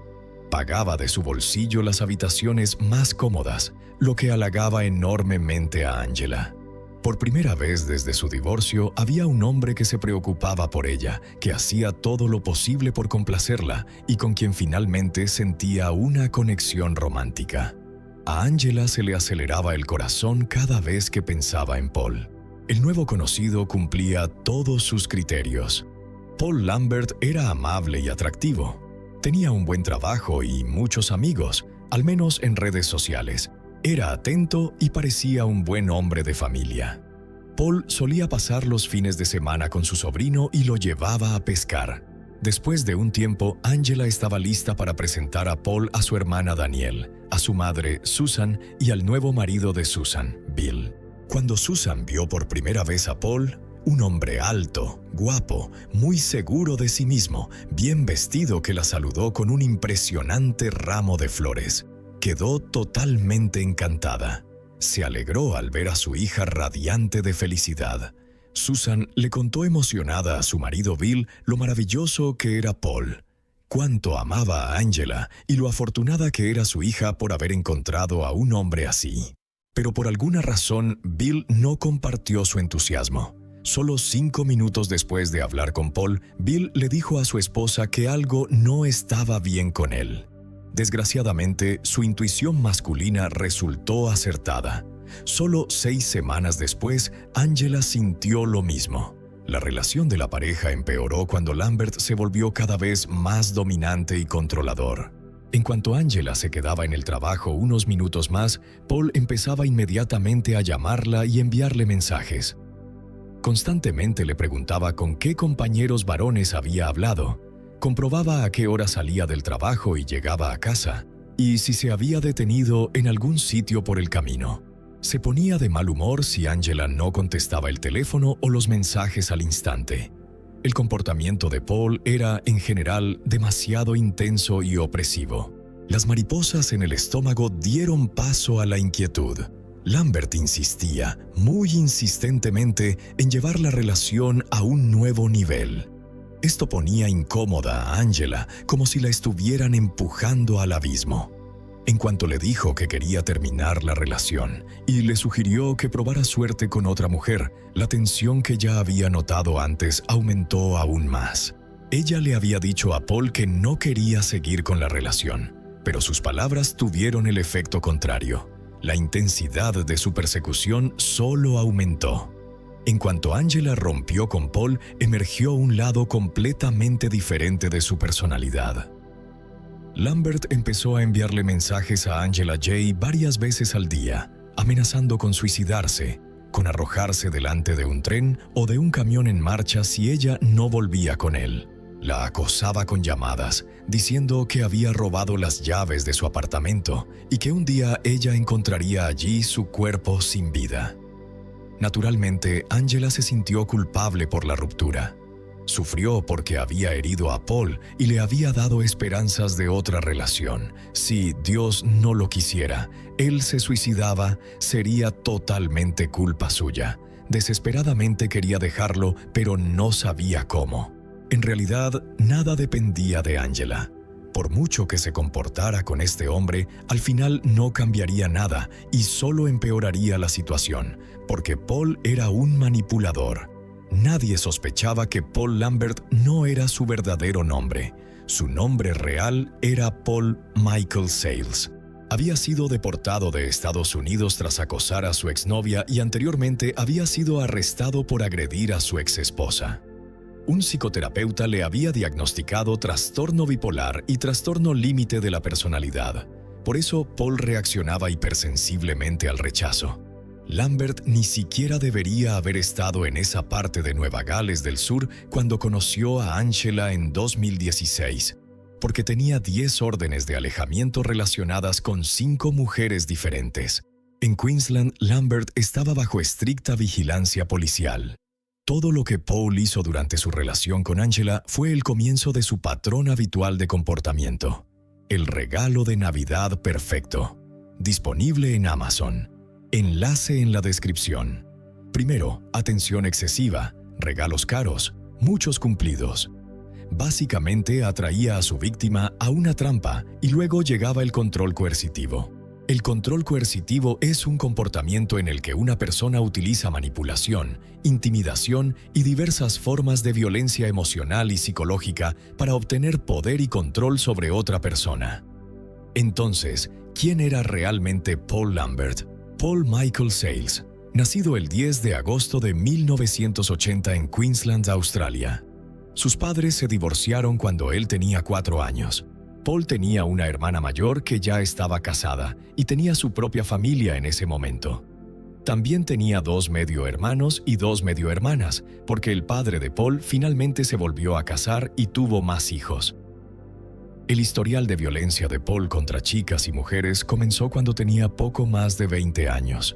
Pagaba de su bolsillo las habitaciones más cómodas, lo que halagaba enormemente a Angela. Por primera vez desde su divorcio, había un hombre que se preocupaba por ella, que hacía todo lo posible por complacerla y con quien finalmente sentía una conexión romántica. A Angela se le aceleraba el corazón cada vez que pensaba en Paul. El nuevo conocido cumplía todos sus criterios. Paul Lambert era amable y atractivo. Tenía un buen trabajo y muchos amigos, al menos en redes sociales. Era atento y parecía un buen hombre de familia. Paul solía pasar los fines de semana con su sobrino y lo llevaba a pescar. Después de un tiempo, Angela estaba lista para presentar a Paul a su hermana Danielle, a su madre Susan y al nuevo marido de Susan, Bill. Cuando Susan vio por primera vez a Paul, un hombre alto, guapo, muy seguro de sí mismo, bien vestido, que la saludó con un impresionante ramo de flores, quedó totalmente encantada. Se alegró al ver a su hija radiante de felicidad. Susan le contó emocionada a su marido Bill lo maravilloso que era Paul, cuánto amaba a Angela y lo afortunada que era su hija por haber encontrado a un hombre así. Pero por alguna razón, Bill no compartió su entusiasmo. Solo 5 minutos después de hablar con Paul, Bill le dijo a su esposa que algo no estaba bien con él. Desgraciadamente, su intuición masculina resultó acertada. Solo 6 semanas después, Angela sintió lo mismo. La relación de la pareja empeoró cuando Lambert se volvió cada vez más dominante y controlador. En cuanto Angela se quedaba en el trabajo unos minutos más, Paul empezaba inmediatamente a llamarla y enviarle mensajes. Constantemente le preguntaba con qué compañeros varones había hablado, comprobaba a qué hora salía del trabajo y llegaba a casa, y si se había detenido en algún sitio por el camino. Se ponía de mal humor si Angela no contestaba el teléfono o los mensajes al instante. El comportamiento de Paul era, en general, demasiado intenso y opresivo. Las mariposas en el estómago dieron paso a la inquietud. Lambert insistía, muy insistentemente, en llevar la relación a un nuevo nivel. Esto ponía incómoda a Angela, como si la estuvieran empujando al abismo. En cuanto le dijo que quería terminar la relación y le sugirió que probara suerte con otra mujer, la tensión que ya había notado antes aumentó aún más. Ella le había dicho a Paul que no quería seguir con la relación, pero sus palabras tuvieron el efecto contrario. La intensidad de su persecución solo aumentó. En cuanto Angela rompió con Paul, emergió un lado completamente diferente de su personalidad. Lambert empezó a enviarle mensajes a Angela Jay varias veces al día, amenazando con suicidarse, con arrojarse delante de un tren o de un camión en marcha si ella no volvía con él. La acosaba con llamadas, diciendo que había robado las llaves de su apartamento y que un día ella encontraría allí su cuerpo sin vida. Naturalmente, Angela se sintió culpable por la ruptura. Sufrió porque había herido a Paul y le había dado esperanzas de otra relación. Si Dios no lo quisiera, él se suicidaba, sería totalmente culpa suya. Desesperadamente quería dejarlo, pero no sabía cómo. En realidad, nada dependía de Angela. Por mucho que se comportara con este hombre, al final no cambiaría nada y solo empeoraría la situación, porque Paul era un manipulador. Nadie sospechaba que Paul Lambert no era su verdadero nombre. Su nombre real era Paul Michael Sayles. Había sido deportado de Estados Unidos tras acosar a su exnovia y anteriormente había sido arrestado por agredir a su exesposa. Un psicoterapeuta le había diagnosticado trastorno bipolar y trastorno límite de la personalidad. Por eso, Paul reaccionaba hipersensiblemente al rechazo. Lambert ni siquiera debería haber estado en esa parte de Nueva Gales del Sur cuando conoció a Angela en 2016, porque tenía 10 órdenes de alejamiento relacionadas con 5 mujeres diferentes. En Queensland, Lambert estaba bajo estricta vigilancia policial. Todo lo que Paul hizo durante su relación con Angela fue el comienzo de su patrón habitual de comportamiento. El regalo de Navidad perfecto. Disponible en Amazon. Enlace en la descripción. Primero, atención excesiva, regalos caros, muchos cumplidos. Básicamente atraía a su víctima a una trampa y luego llegaba el control coercitivo. El control coercitivo es un comportamiento en el que una persona utiliza manipulación, intimidación y diversas formas de violencia emocional y psicológica para obtener poder y control sobre otra persona. Entonces, ¿quién era realmente Paul Lambert? Paul Michael Sayles, nacido el 10 de agosto de 1980 en Queensland, Australia. Sus padres se divorciaron cuando él tenía 4 años. Paul tenía una hermana mayor que ya estaba casada y tenía su propia familia en ese momento. También tenía 2 medio hermanos y 2 medio hermanas, porque el padre de Paul finalmente se volvió a casar y tuvo más hijos. El historial de violencia de Paul contra chicas y mujeres comenzó cuando tenía poco más de 20 años.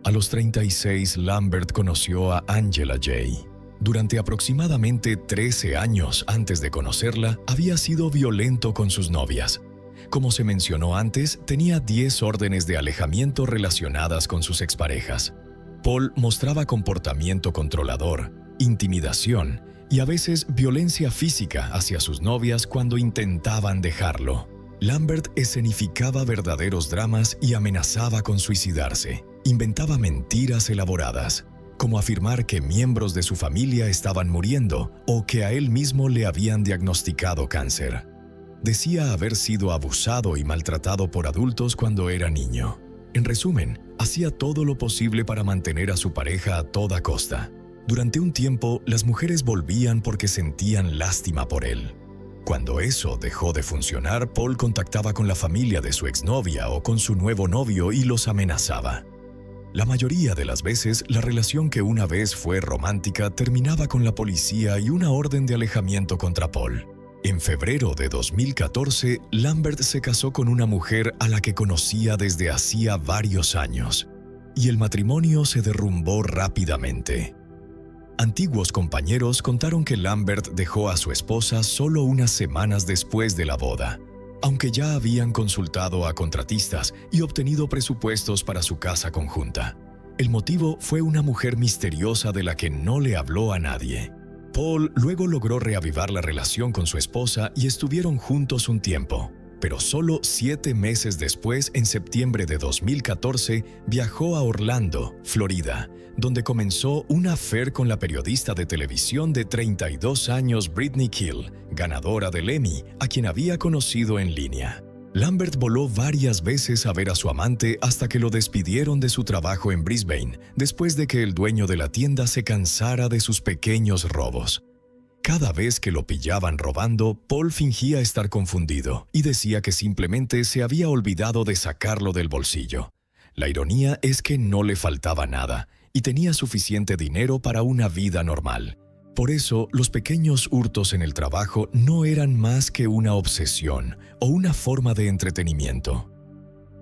A los 36, Lambert conoció a Angela Jay. Durante aproximadamente 13 años antes de conocerla, había sido violento con sus novias. Como se mencionó antes, tenía 10 órdenes de alejamiento relacionadas con sus exparejas. Paul mostraba comportamiento controlador, intimidación y a veces violencia física hacia sus novias cuando intentaban dejarlo. Lambert escenificaba verdaderos dramas y amenazaba con suicidarse. Inventaba mentiras elaboradas, como afirmar que miembros de su familia estaban muriendo o que a él mismo le habían diagnosticado cáncer. Decía haber sido abusado y maltratado por adultos cuando era niño. En resumen, hacía todo lo posible para mantener a su pareja a toda costa. Durante un tiempo, las mujeres volvían porque sentían lástima por él. Cuando eso dejó de funcionar, Paul contactaba con la familia de su exnovia o con su nuevo novio y los amenazaba. La mayoría de las veces, la relación que una vez fue romántica terminaba con la policía y una orden de alejamiento contra Paul. En febrero de 2014, Lambert se casó con una mujer a la que conocía desde hacía varios años, y el matrimonio se derrumbó rápidamente. Antiguos compañeros contaron que Lambert dejó a su esposa solo unas semanas después de la boda, aunque ya habían consultado a contratistas y obtenido presupuestos para su casa conjunta. El motivo fue una mujer misteriosa de la que no le habló a nadie. Paul luego logró reavivar la relación con su esposa y estuvieron juntos un tiempo, pero solo 7 meses después, en septiembre de 2014, viajó a Orlando, Florida, donde comenzó una affair con la periodista de televisión de 32 años Brittany Kill, ganadora del Emmy, a quien había conocido en línea. Lambert voló varias veces a ver a su amante hasta que lo despidieron de su trabajo en Brisbane, después de que el dueño de la tienda se cansara de sus pequeños robos. Cada vez que lo pillaban robando, Paul fingía estar confundido y decía que simplemente se había olvidado de sacarlo del bolsillo. La ironía es que no le faltaba nada y tenía suficiente dinero para una vida normal. Por eso, los pequeños hurtos en el trabajo no eran más que una obsesión o una forma de entretenimiento.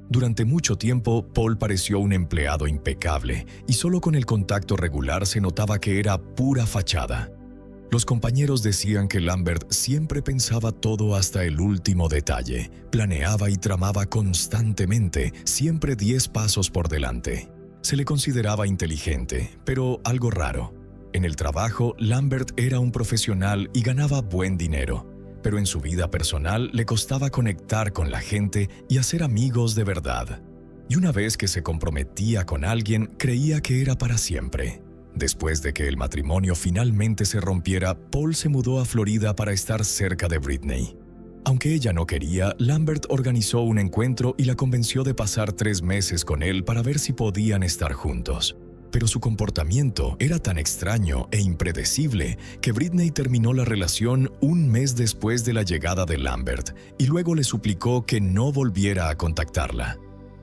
Durante mucho tiempo, Paul pareció un empleado impecable y solo con el contacto regular se notaba que era pura fachada. Los compañeros decían que Lambert siempre pensaba todo hasta el último detalle, planeaba y tramaba constantemente, siempre 10 pasos por delante. Se le consideraba inteligente, pero algo raro. En el trabajo, Lambert era un profesional y ganaba buen dinero, pero en su vida personal le costaba conectar con la gente y hacer amigos de verdad. Y una vez que se comprometía con alguien, creía que era para siempre. Después de que el matrimonio finalmente se rompiera, Paul se mudó a Florida para estar cerca de Brittany. Aunque ella no quería, Lambert organizó un encuentro y la convenció de pasar 3 meses con él para ver si podían estar juntos. Pero su comportamiento era tan extraño e impredecible que Brittany terminó la relación un mes después de la llegada de Lambert y luego le suplicó que no volviera a contactarla.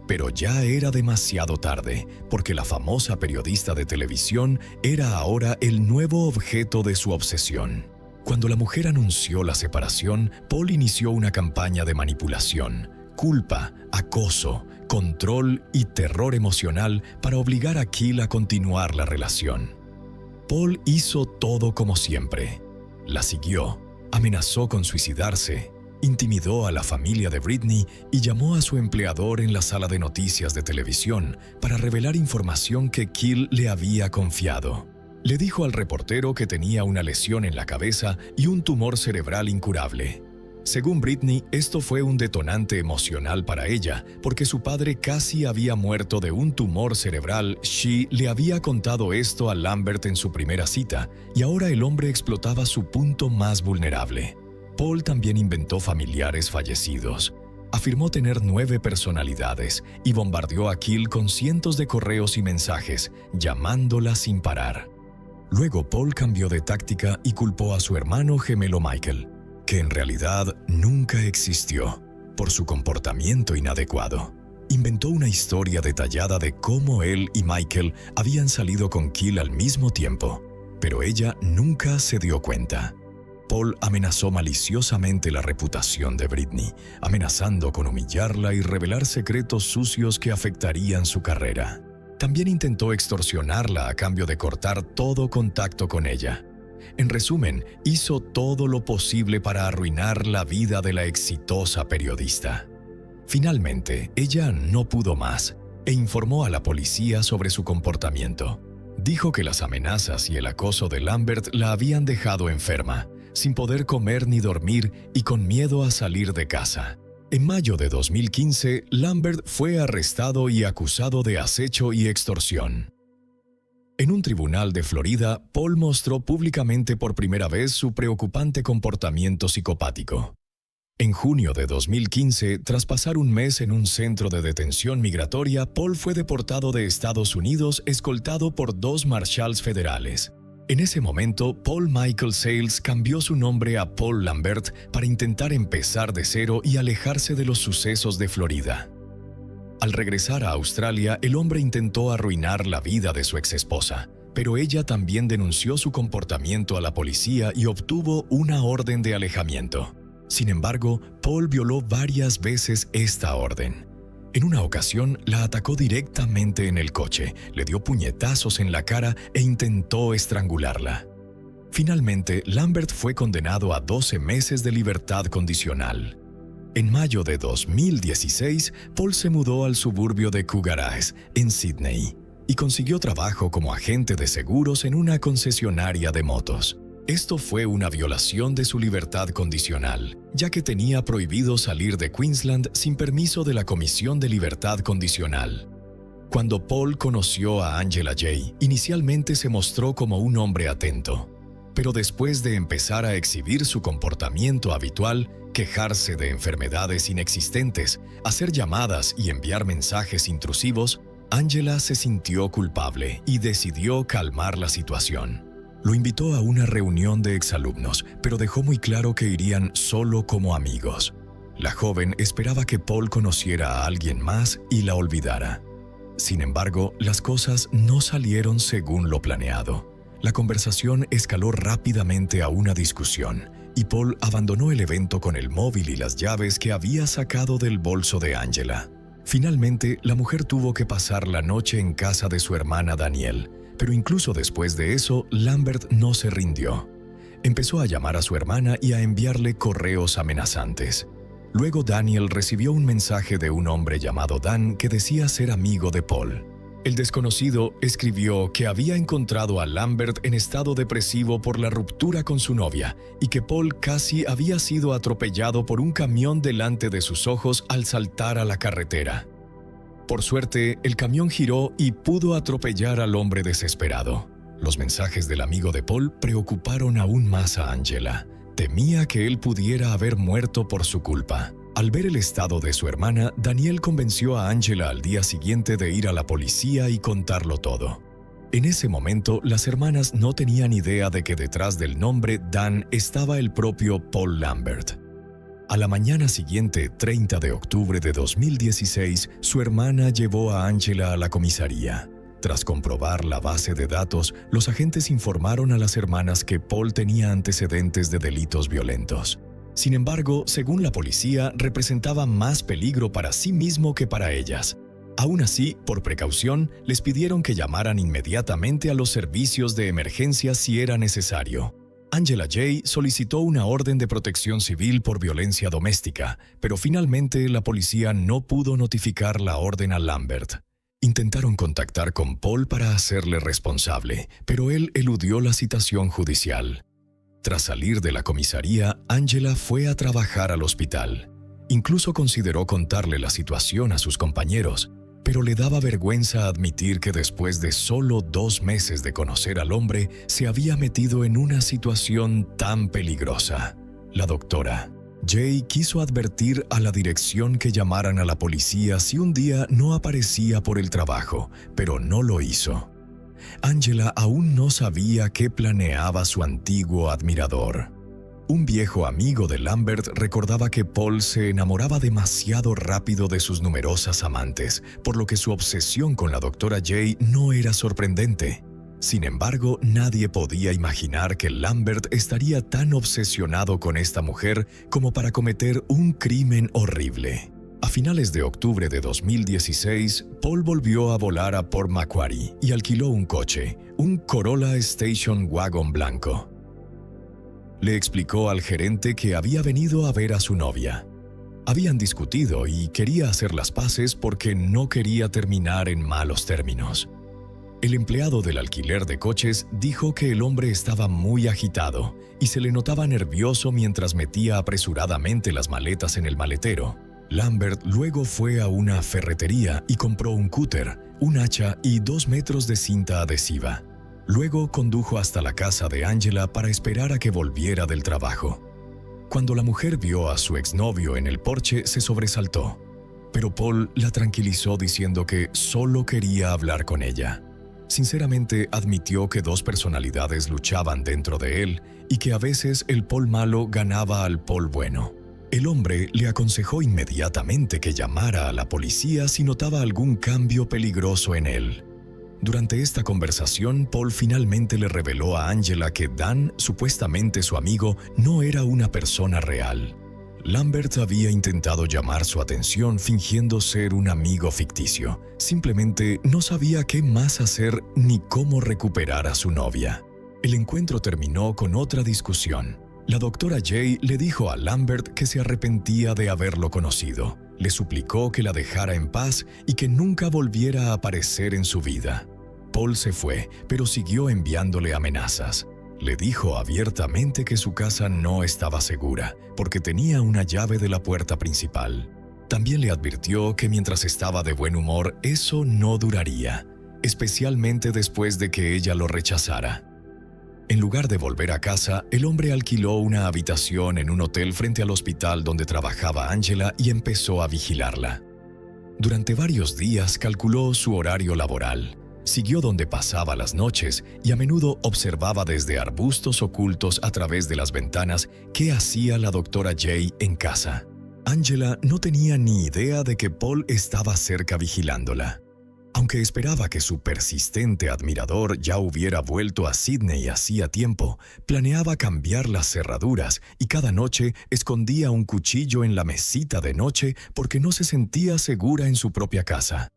Pero ya era demasiado tarde, porque la famosa periodista de televisión era ahora el nuevo objeto de su obsesión. Cuando la mujer anunció la separación, Paul inició una campaña de manipulación, culpa, acoso, control y terror emocional para obligar a Kill a continuar la relación. Paul hizo todo como siempre. La siguió, amenazó con suicidarse, intimidó a la familia de Brittany y llamó a su empleador en la sala de noticias de televisión para revelar información que Kill le había confiado. Le dijo al reportero que tenía una lesión en la cabeza y un tumor cerebral incurable. Según Britney, esto fue un detonante emocional para ella, porque su padre casi había muerto de un tumor cerebral. She le había contado esto a Lambert en su primera cita, y ahora el hombre explotaba su punto más vulnerable. Paul también inventó familiares fallecidos. Afirmó tener 9 personalidades y bombardeó a Kill con cientos de correos y mensajes, llamándola sin parar. Luego Paul cambió de táctica y culpó a su hermano gemelo Michael, que en realidad nunca existió, por su comportamiento inadecuado. Inventó una historia detallada de cómo él y Michael habían salido con Kill al mismo tiempo, pero ella nunca se dio cuenta. Paul amenazó maliciosamente la reputación de Britney, amenazando con humillarla y revelar secretos sucios que afectarían su carrera. También intentó extorsionarla a cambio de cortar todo contacto con ella. En resumen, hizo todo lo posible para arruinar la vida de la exitosa periodista. Finalmente, ella no pudo más e informó a la policía sobre su comportamiento. Dijo que las amenazas y el acoso de Lambert la habían dejado enferma, sin poder comer ni dormir y con miedo a salir de casa. En mayo de 2015, Lambert fue arrestado y acusado de acecho y extorsión. En un tribunal de Florida, Paul mostró públicamente por primera vez su preocupante comportamiento psicopático. En junio de 2015, tras pasar un mes en un centro de detención migratoria, Paul fue deportado de Estados Unidos escoltado por 2 marshals federales. En ese momento, Paul Michael Sales cambió su nombre a Paul Lambert para intentar empezar de cero y alejarse de los sucesos de Florida. Al regresar a Australia, el hombre intentó arruinar la vida de su exesposa, pero ella también denunció su comportamiento a la policía y obtuvo una orden de alejamiento. Sin embargo, Paul violó varias veces esta orden. En una ocasión, la atacó directamente en el coche, le dio puñetazos en la cara e intentó estrangularla. Finalmente, Lambert fue condenado a 12 meses de libertad condicional. En mayo de 2016, Paul se mudó al suburbio de Cougaras, en Sydney, y consiguió trabajo como agente de seguros en una concesionaria de motos. Esto fue una violación de su libertad condicional, ya que tenía prohibido salir de Queensland sin permiso de la Comisión de Libertad Condicional. Cuando Paul conoció a Angela Jay, inicialmente se mostró como un hombre atento, pero después de empezar a exhibir su comportamiento habitual, quejarse de enfermedades inexistentes, hacer llamadas y enviar mensajes intrusivos, Angela se sintió culpable y decidió calmar la situación. Lo invitó a una reunión de exalumnos, pero dejó muy claro que irían solo como amigos. La joven esperaba que Paul conociera a alguien más y la olvidara. Sin embargo, las cosas no salieron según lo planeado. La conversación escaló rápidamente a una discusión, y Paul abandonó el evento con el móvil y las llaves que había sacado del bolso de Angela. Finalmente, la mujer tuvo que pasar la noche en casa de su hermana Danielle, pero incluso después de eso, Lambert no se rindió. Empezó a llamar a su hermana y a enviarle correos amenazantes. Luego Danielle recibió un mensaje de un hombre llamado Dan que decía ser amigo de Paul. El desconocido escribió que había encontrado a Lambert en estado depresivo por la ruptura con su novia y que Paul casi había sido atropellado por un camión delante de sus ojos al saltar a la carretera. Por suerte, el camión giró y pudo atropellar al hombre desesperado. Los mensajes del amigo de Paul preocuparon aún más a Angela. Temía que él pudiera haber muerto por su culpa. Al ver el estado de su hermana, Danielle convenció a Angela al día siguiente de ir a la policía y contarlo todo. En ese momento, las hermanas no tenían idea de que detrás del nombre Dan estaba el propio Paul Lambert. A la mañana siguiente, 30 de octubre de 2016, su hermana llevó a Angela a la comisaría. Tras comprobar la base de datos, los agentes informaron a las hermanas que Paul tenía antecedentes de delitos violentos. Sin embargo, según la policía, representaba más peligro para sí mismo que para ellas. Aún así, por precaución, les pidieron que llamaran inmediatamente a los servicios de emergencia si era necesario. Angela Jay solicitó una orden de protección civil por violencia doméstica, pero finalmente la policía no pudo notificar la orden a Lambert. Intentaron contactar con Paul para hacerle responsable, pero él eludió la citación judicial. Tras salir de la comisaría, Angela fue a trabajar al hospital. Incluso consideró contarle la situación a sus compañeros, pero le daba vergüenza admitir que después de solo 2 meses de conocer al hombre, se había metido en una situación tan peligrosa. La doctora Jay quiso advertir a la dirección que llamaran a la policía si un día no aparecía por el trabajo, pero no lo hizo. Angela aún no sabía qué planeaba su antiguo admirador. Un viejo amigo de Lambert recordaba que Paul se enamoraba demasiado rápido de sus numerosas amantes, por lo que su obsesión con la doctora Jay no era sorprendente. Sin embargo, nadie podía imaginar que Lambert estaría tan obsesionado con esta mujer como para cometer un crimen horrible. A finales de octubre de 2016, Paul volvió a volar a Port Macquarie y alquiló un coche, un Corolla Station Wagon blanco. Le explicó al gerente que había venido a ver a su novia. Habían discutido y quería hacer las paces porque no quería terminar en malos términos. El empleado del alquiler de coches dijo que el hombre estaba muy agitado y se le notaba nervioso mientras metía apresuradamente las maletas en el maletero. Lambert luego fue a una ferretería y compró un cúter, un hacha y 2 metros de cinta adhesiva. Luego condujo hasta la casa de Angela para esperar a que volviera del trabajo. Cuando la mujer vio a su exnovio en el porche, se sobresaltó, pero Paul la tranquilizó diciendo que solo quería hablar con ella. Sinceramente, admitió que 2 personalidades luchaban dentro de él y que a veces el Paul malo ganaba al Paul bueno. El hombre le aconsejó inmediatamente que llamara a la policía si notaba algún cambio peligroso en él. Durante esta conversación, Paul finalmente le reveló a Angela que Dan, supuestamente su amigo, no era una persona real. Lambert había intentado llamar su atención fingiendo ser un amigo ficticio. Simplemente no sabía qué más hacer ni cómo recuperar a su novia. El encuentro terminó con otra discusión. La doctora Jay le dijo a Lambert que se arrepentía de haberlo conocido. Le suplicó que la dejara en paz y que nunca volviera a aparecer en su vida. Paul se fue, pero siguió enviándole amenazas. Le dijo abiertamente que su casa no estaba segura, porque tenía una llave de la puerta principal. También le advirtió que mientras estaba de buen humor, eso no duraría, especialmente después de que ella lo rechazara. En lugar de volver a casa, el hombre alquiló una habitación en un hotel frente al hospital donde trabajaba Angela y empezó a vigilarla. Durante varios días calculó su horario laboral. Siguió donde pasaba las noches y a menudo observaba desde arbustos ocultos a través de las ventanas qué hacía la doctora Jay en casa. Angela no tenía ni idea de que Paul estaba cerca vigilándola. Aunque esperaba que su persistente admirador ya hubiera vuelto a Sydney hacía tiempo, planeaba cambiar las cerraduras y cada noche escondía un cuchillo en la mesita de noche porque no se sentía segura en su propia casa.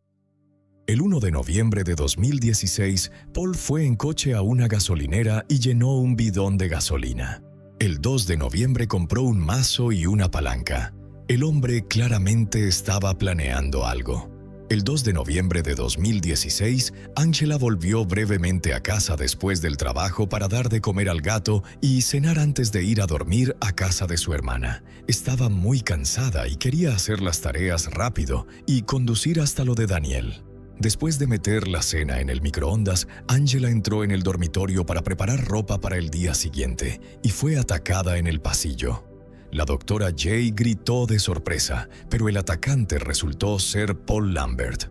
El 1 de noviembre de 2016, Paul fue en coche a una gasolinera y llenó un bidón de gasolina. El 2 de noviembre compró un mazo y una palanca. El hombre claramente estaba planeando algo. El 2 de noviembre de 2016, Angela volvió brevemente a casa después del trabajo para dar de comer al gato y cenar antes de ir a dormir a casa de su hermana. Estaba muy cansada y quería hacer las tareas rápido y conducir hasta lo de Daniel. Después de meter la cena en el microondas, Angela entró en el dormitorio para preparar ropa para el día siguiente y fue atacada en el pasillo. La doctora Jay gritó de sorpresa, pero el atacante resultó ser Paul Lambert.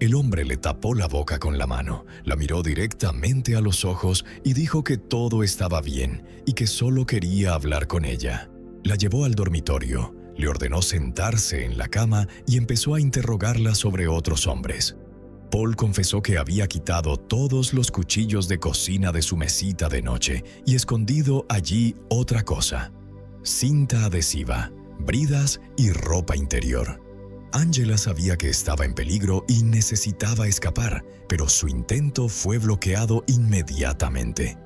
El hombre le tapó la boca con la mano, la miró directamente a los ojos y dijo que todo estaba bien y que solo quería hablar con ella. La llevó al dormitorio, le ordenó sentarse en la cama y empezó a interrogarla sobre otros hombres. Paul confesó que había quitado todos los cuchillos de cocina de su mesita de noche y escondido allí otra cosa: cinta adhesiva, bridas y ropa interior. Angela sabía que estaba en peligro y necesitaba escapar, pero su intento fue bloqueado inmediatamente.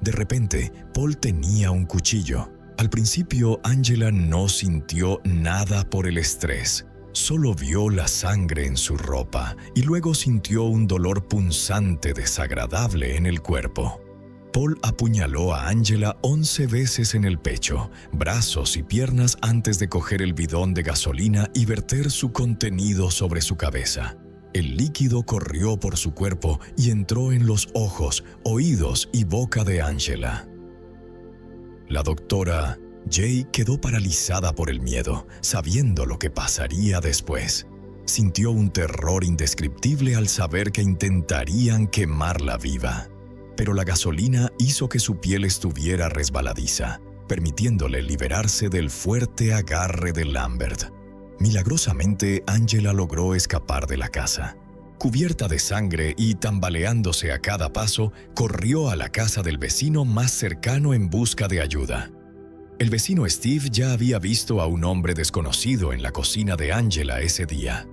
De repente, Paul tenía un cuchillo. Al principio, Angela no sintió nada por el estrés. Solo vio la sangre en su ropa y luego sintió un dolor punzante desagradable en el cuerpo. Paul apuñaló a Angela 11 veces en el pecho, brazos y piernas antes de coger el bidón de gasolina y verter su contenido sobre su cabeza. El líquido corrió por su cuerpo y entró en los ojos, oídos y boca de Angela. La doctora Jay quedó paralizada por el miedo, sabiendo lo que pasaría después. Sintió un terror indescriptible al saber que intentarían quemarla viva. Pero la gasolina hizo que su piel estuviera resbaladiza, permitiéndole liberarse del fuerte agarre de Lambert. Milagrosamente, Angela logró escapar de la casa. Cubierta de sangre y tambaleándose a cada paso, corrió a la casa del vecino más cercano en busca de ayuda. El vecino Steve ya había visto a un hombre desconocido en la cocina de Angela ese día.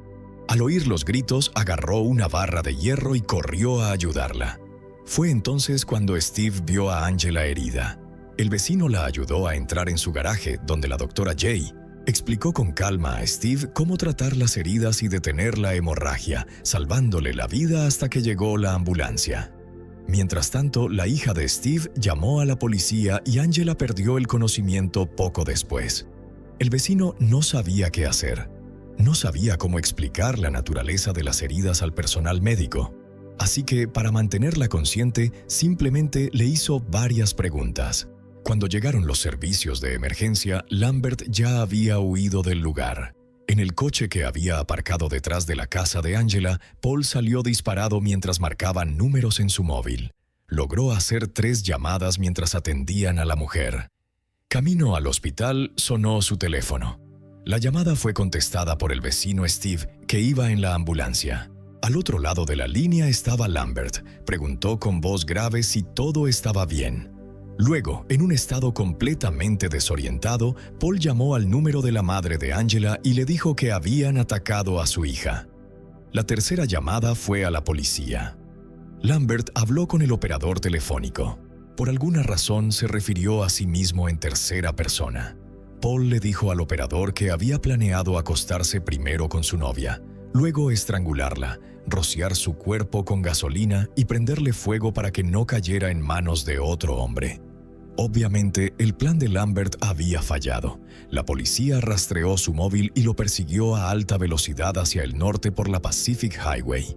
Al oír los gritos, agarró una barra de hierro y corrió a ayudarla. Fue entonces cuando Steve vio a Angela herida. El vecino la ayudó a entrar en su garaje, donde la doctora Jay explicó con calma a Steve cómo tratar las heridas y detener la hemorragia, salvándole la vida hasta que llegó la ambulancia. Mientras tanto, la hija de Steve llamó a la policía y Angela perdió el conocimiento poco después. El vecino no sabía qué hacer. No sabía cómo explicar la naturaleza de las heridas al personal médico. Así que, para mantenerla consciente, simplemente le hizo varias preguntas. Cuando llegaron los servicios de emergencia, Lambert ya había huido del lugar. En el coche que había aparcado detrás de la casa de Angela, Paul salió disparado mientras marcaban números en su móvil. Logró hacer 3 llamadas mientras atendían a la mujer. Camino al hospital, sonó su teléfono. La llamada fue contestada por el vecino Steve, que iba en la ambulancia. Al otro lado de la línea estaba Lambert. Preguntó con voz grave si todo estaba bien. Luego, en un estado completamente desorientado, Paul llamó al número de la madre de Angela y le dijo que habían atacado a su hija. La tercera llamada fue a la policía. Lambert habló con el operador telefónico. Por alguna razón se refirió a sí mismo en tercera persona. Paul le dijo al operador que había planeado acostarse primero con su novia, luego estrangularla, rociar su cuerpo con gasolina y prenderle fuego para que no cayera en manos de otro hombre. Obviamente, el plan de Lambert había fallado. La policía rastreó su móvil y lo persiguió a alta velocidad hacia el norte por la Pacific Highway.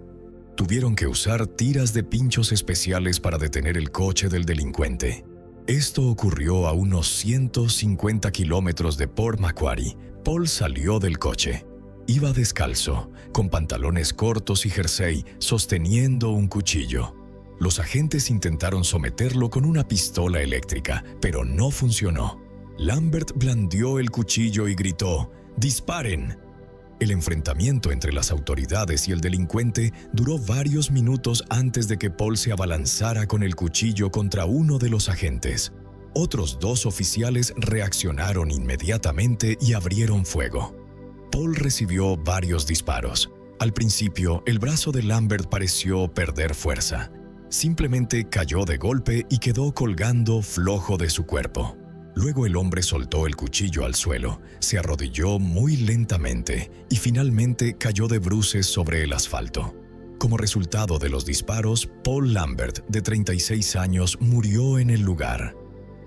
Tuvieron que usar tiras de pinchos especiales para detener el coche del delincuente. Esto ocurrió a unos 150 kilómetros de Port Macquarie. Paul salió del coche. Iba descalzo, con pantalones cortos y jersey, sosteniendo un cuchillo. Los agentes intentaron someterlo con una pistola eléctrica, pero no funcionó. Lambert blandió el cuchillo y gritó: ¡disparen! El enfrentamiento entre las autoridades y el delincuente duró varios minutos antes de que Paul se abalanzara con el cuchillo contra uno de los agentes. Otros 2 oficiales reaccionaron inmediatamente y abrieron fuego. Paul recibió varios disparos. Al principio, el brazo de Lambert pareció perder fuerza. Simplemente cayó de golpe y quedó colgando flojo de su cuerpo. Luego el hombre soltó el cuchillo al suelo, se arrodilló muy lentamente y finalmente cayó de bruces sobre el asfalto. Como resultado de los disparos, Paul Lambert, de 36 años, murió en el lugar.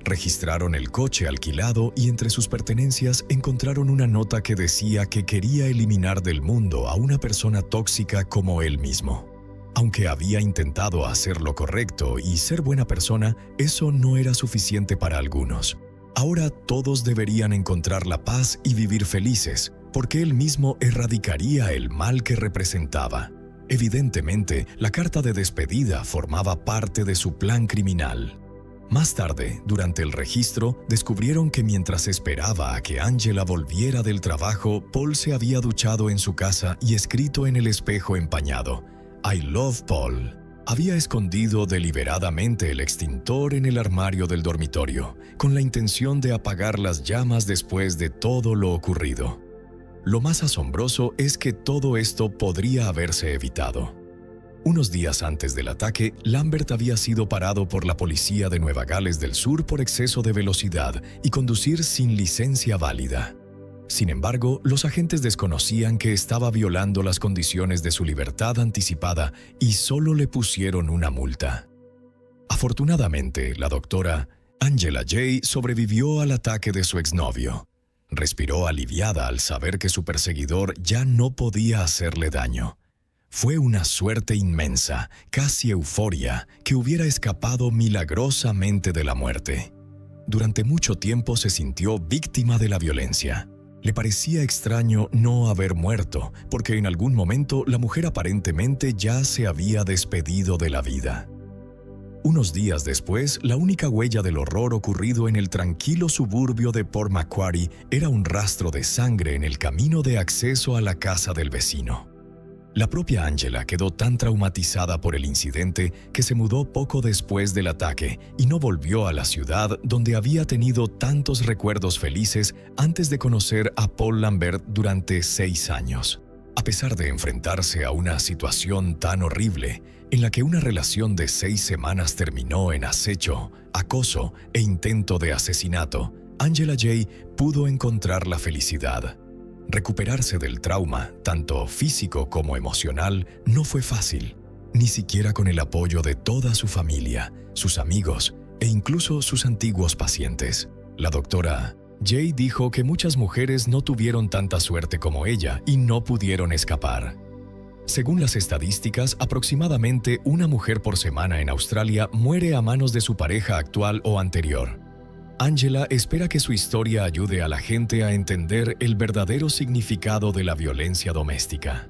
Registraron el coche alquilado y entre sus pertenencias encontraron una nota que decía que quería eliminar del mundo a una persona tóxica como él mismo. Aunque había intentado hacer lo correcto y ser buena persona, eso no era suficiente para algunos. Ahora todos deberían encontrar la paz y vivir felices, porque él mismo erradicaría el mal que representaba. Evidentemente, la carta de despedida formaba parte de su plan criminal. Más tarde, durante el registro, descubrieron que mientras esperaba a que Angela volviera del trabajo, Paul se había duchado en su casa y escrito en el espejo empañado: I love Paul. Había escondido deliberadamente el extintor en el armario del dormitorio, con la intención de apagar las llamas después de todo lo ocurrido. Lo más asombroso es que todo esto podría haberse evitado. Unos días antes del ataque, Lambert había sido parado por la policía de Nueva Gales del Sur por exceso de velocidad y conducir sin licencia válida. Sin embargo, los agentes desconocían que estaba violando las condiciones de su libertad anticipada y solo le pusieron una multa. Afortunadamente, la doctora Angela Jay sobrevivió al ataque de su exnovio. Respiró aliviada al saber que su perseguidor ya no podía hacerle daño. Fue una suerte inmensa, casi euforia, que hubiera escapado milagrosamente de la muerte. Durante mucho tiempo se sintió víctima de la violencia. Le parecía extraño no haber muerto, porque en algún momento la mujer aparentemente ya se había despedido de la vida. Unos días después, la única huella del horror ocurrido en el tranquilo suburbio de Port Macquarie era un rastro de sangre en el camino de acceso a la casa del vecino. La propia Angela quedó tan traumatizada por el incidente que se mudó poco después del ataque y no volvió a la ciudad donde había tenido tantos recuerdos felices antes de conocer a Paul Lambert durante 6 años. A pesar de enfrentarse a una situación tan horrible, en la que una relación de 6 semanas terminó en acecho, acoso e intento de asesinato, Angela Jay pudo encontrar la felicidad. Recuperarse del trauma, tanto físico como emocional, no fue fácil, ni siquiera con el apoyo de toda su familia, sus amigos e incluso sus antiguos pacientes. La doctora Jay dijo que muchas mujeres no tuvieron tanta suerte como ella y no pudieron escapar. Según las estadísticas, aproximadamente una mujer por semana en Australia muere a manos de su pareja actual o anterior. Angela espera que su historia ayude a la gente a entender el verdadero significado de la violencia doméstica.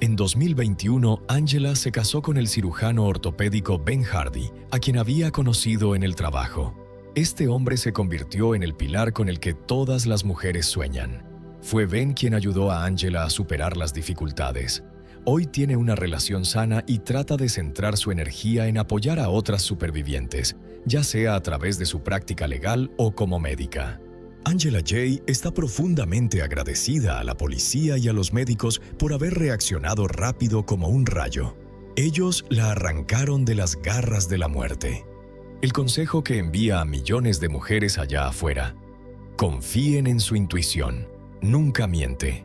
En 2021, Angela se casó con el cirujano ortopédico Ben Hardy, a quien había conocido en el trabajo. Este hombre se convirtió en el pilar con el que todas las mujeres sueñan. Fue Ben quien ayudó a Angela a superar las dificultades. Hoy tiene una relación sana y trata de centrar su energía en apoyar a otras supervivientes, ya sea a través de su práctica legal o como médica. Angela Jay está profundamente agradecida a la policía y a los médicos por haber reaccionado rápido como un rayo. Ellos la arrancaron de las garras de la muerte. El consejo que envía a millones de mujeres allá afuera: confíen en su intuición, nunca miente,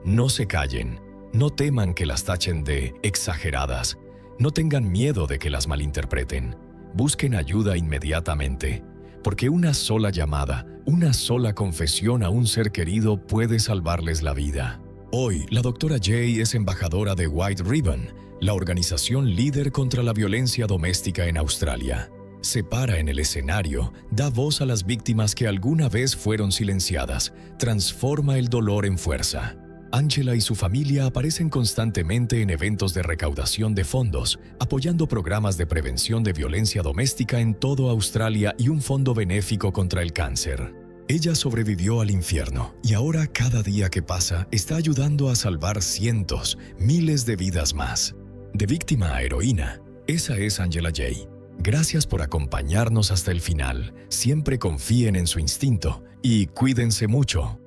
no se callen, no teman que las tachen de exageradas, no tengan miedo de que las malinterpreten, busquen ayuda inmediatamente, porque una sola llamada, una sola confesión a un ser querido puede salvarles la vida. Hoy, la doctora Jay es embajadora de White Ribbon, la organización líder contra la violencia doméstica en Australia. Se para en el escenario, da voz a las víctimas que alguna vez fueron silenciadas, transforma el dolor en fuerza. Angela y su familia aparecen constantemente en eventos de recaudación de fondos, apoyando programas de prevención de violencia doméstica en todo Australia y un fondo benéfico contra el cáncer. Ella sobrevivió al infierno y ahora cada día que pasa está ayudando a salvar cientos, miles de vidas más. De víctima a heroína, esa es Angela Jay. Gracias por acompañarnos hasta el final. Siempre confíen en su instinto y cuídense mucho.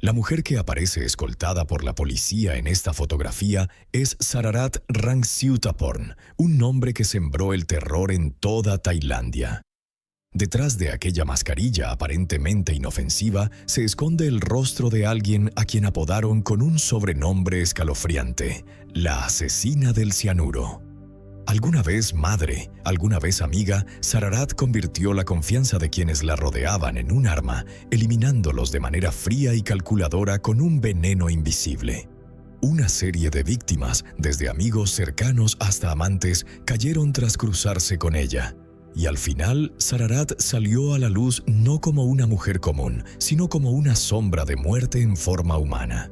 La mujer que aparece escoltada por la policía en esta fotografía es Sararat Rangsiuthaporn, un nombre que sembró el terror en toda Tailandia. Detrás de aquella mascarilla aparentemente inofensiva se esconde el rostro de alguien a quien apodaron con un sobrenombre escalofriante: la asesina del cianuro. Alguna vez madre, alguna vez amiga, Sararat convirtió la confianza de quienes la rodeaban en un arma, eliminándolos de manera fría y calculadora con un veneno invisible. Una serie de víctimas, desde amigos cercanos hasta amantes, cayeron tras cruzarse con ella. Y al final, Sararat salió a la luz no como una mujer común, sino como una sombra de muerte en forma humana.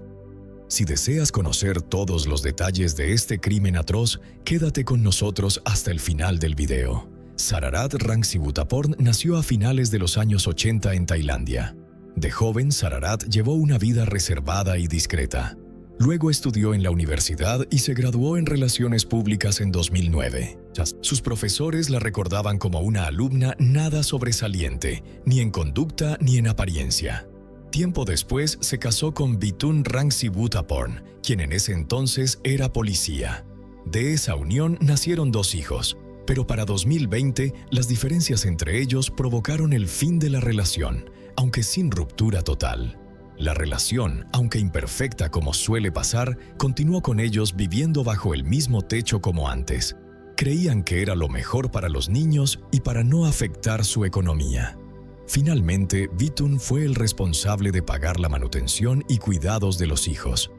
Si deseas conocer todos los detalles de este crimen atroz, quédate con nosotros hasta el final del video. Sararat Rangsiuthaporn nació a finales de los años 80 en Tailandia. De joven, Sararat llevó una vida reservada y discreta. Luego estudió en la universidad y se graduó en Relaciones Públicas en 2009. Sus profesores la recordaban como una alumna nada sobresaliente, ni en conducta ni en apariencia. Tiempo después se casó con Bitun Rangsiuthaporn, quien en ese entonces era policía. De esa unión nacieron 2 hijos, pero para 2020 las diferencias entre ellos provocaron el fin de la relación, aunque sin ruptura total. La relación, aunque imperfecta como suele pasar, continuó con ellos viviendo bajo el mismo techo como antes. Creían que era lo mejor para los niños y para no afectar su economía. Finalmente, Vidtun fue el responsable de pagar la manutención y cuidados de los hijos.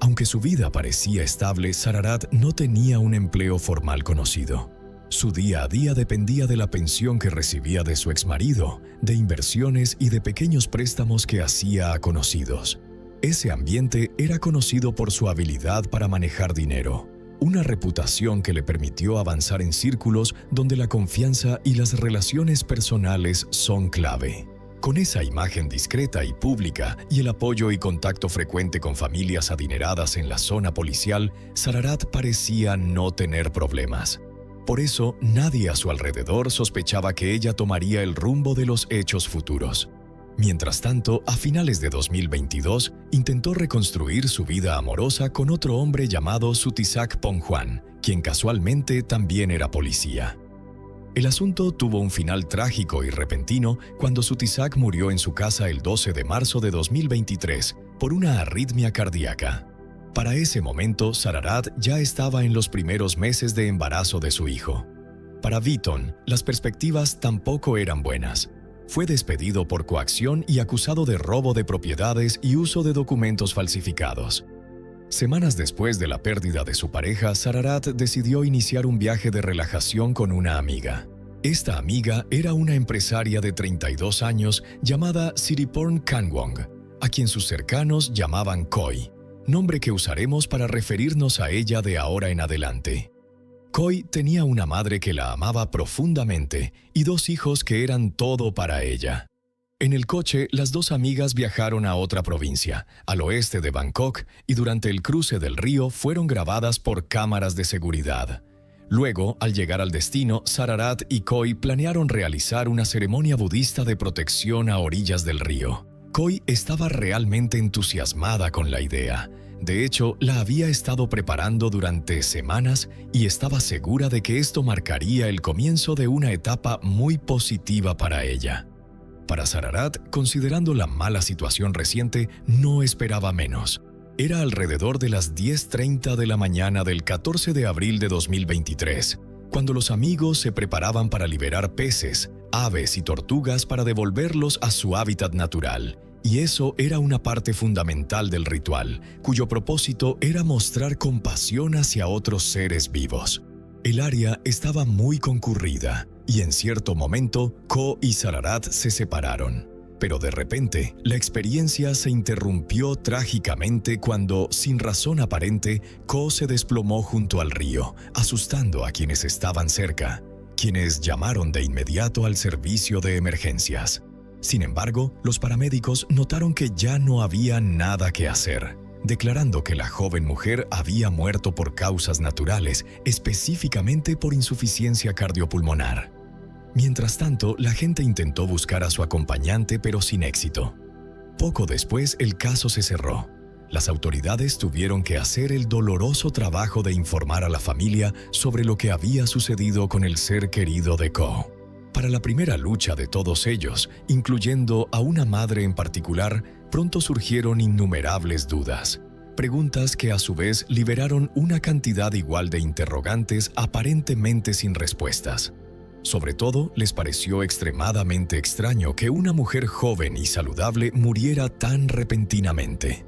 Aunque su vida parecía estable, Sararat no tenía un empleo formal conocido. Su día a día dependía de la pensión que recibía de su exmarido, de inversiones y de pequeños préstamos que hacía a conocidos. Ese ambiente era conocido por su habilidad para manejar dinero, una reputación que le permitió avanzar en círculos donde la confianza y las relaciones personales son clave. Con esa imagen discreta y pública y el apoyo y contacto frecuente con familias adineradas en la zona policial, Sararat parecía no tener problemas. Por eso, nadie a su alrededor sospechaba que ella tomaría el rumbo de los hechos futuros. Mientras tanto, a finales de 2022, intentó reconstruir su vida amorosa con otro hombre llamado Sutisak Pongjuan, quien casualmente también era policía. El asunto tuvo un final trágico y repentino cuando Sutisak murió en su casa el 12 de marzo de 2023 por una arritmia cardíaca. Para ese momento, Sararat ya estaba en los primeros meses de embarazo de su hijo. Para Vidtun, las perspectivas tampoco eran buenas. Fue despedido por coacción y acusado de robo de propiedades y uso de documentos falsificados. Semanas después de la pérdida de su pareja, Sararat decidió iniciar un viaje de relajación con una amiga. Esta amiga era una empresaria de 32 años llamada Siriporn Kanwong, a quien sus cercanos llamaban Koi, nombre que usaremos para referirnos a ella de ahora en adelante. Koi tenía una madre que la amaba profundamente y dos hijos que eran todo para ella. En el coche, las dos amigas viajaron a otra provincia, al oeste de Bangkok, y durante el cruce del río fueron grabadas por cámaras de seguridad. Luego, al llegar al destino, Sararat y Koi planearon realizar una ceremonia budista de protección a orillas del río. Koi estaba realmente entusiasmada con la idea. De hecho, la había estado preparando durante semanas y estaba segura de que esto marcaría el comienzo de una etapa muy positiva para ella. Para Sararat, considerando la mala situación reciente, no esperaba menos. Era alrededor de las 10:30 de la mañana del 14 de abril de 2023, cuando los amigos se preparaban para liberar peces, aves y tortugas para devolverlos a su hábitat natural. Y eso era una parte fundamental del ritual, cuyo propósito era mostrar compasión hacia otros seres vivos. El área estaba muy concurrida, y en cierto momento, Ko y Sararat se separaron. Pero de repente, la experiencia se interrumpió trágicamente cuando, sin razón aparente, Ko se desplomó junto al río, asustando a quienes estaban cerca, quienes llamaron de inmediato al servicio de emergencias. Sin embargo, los paramédicos notaron que ya no había nada que hacer, declarando que la joven mujer había muerto por causas naturales, específicamente por insuficiencia cardiopulmonar. Mientras tanto, la gente intentó buscar a su acompañante, pero sin éxito. Poco después, el caso se cerró. Las autoridades tuvieron que hacer el doloroso trabajo de informar a la familia sobre lo que había sucedido con el ser querido de Ko. Para la primera lucha de todos ellos, incluyendo a una madre en particular, pronto surgieron innumerables dudas. Preguntas que a su vez liberaron una cantidad igual de interrogantes aparentemente sin respuestas. Sobre todo, les pareció extremadamente extraño que una mujer joven y saludable muriera tan repentinamente.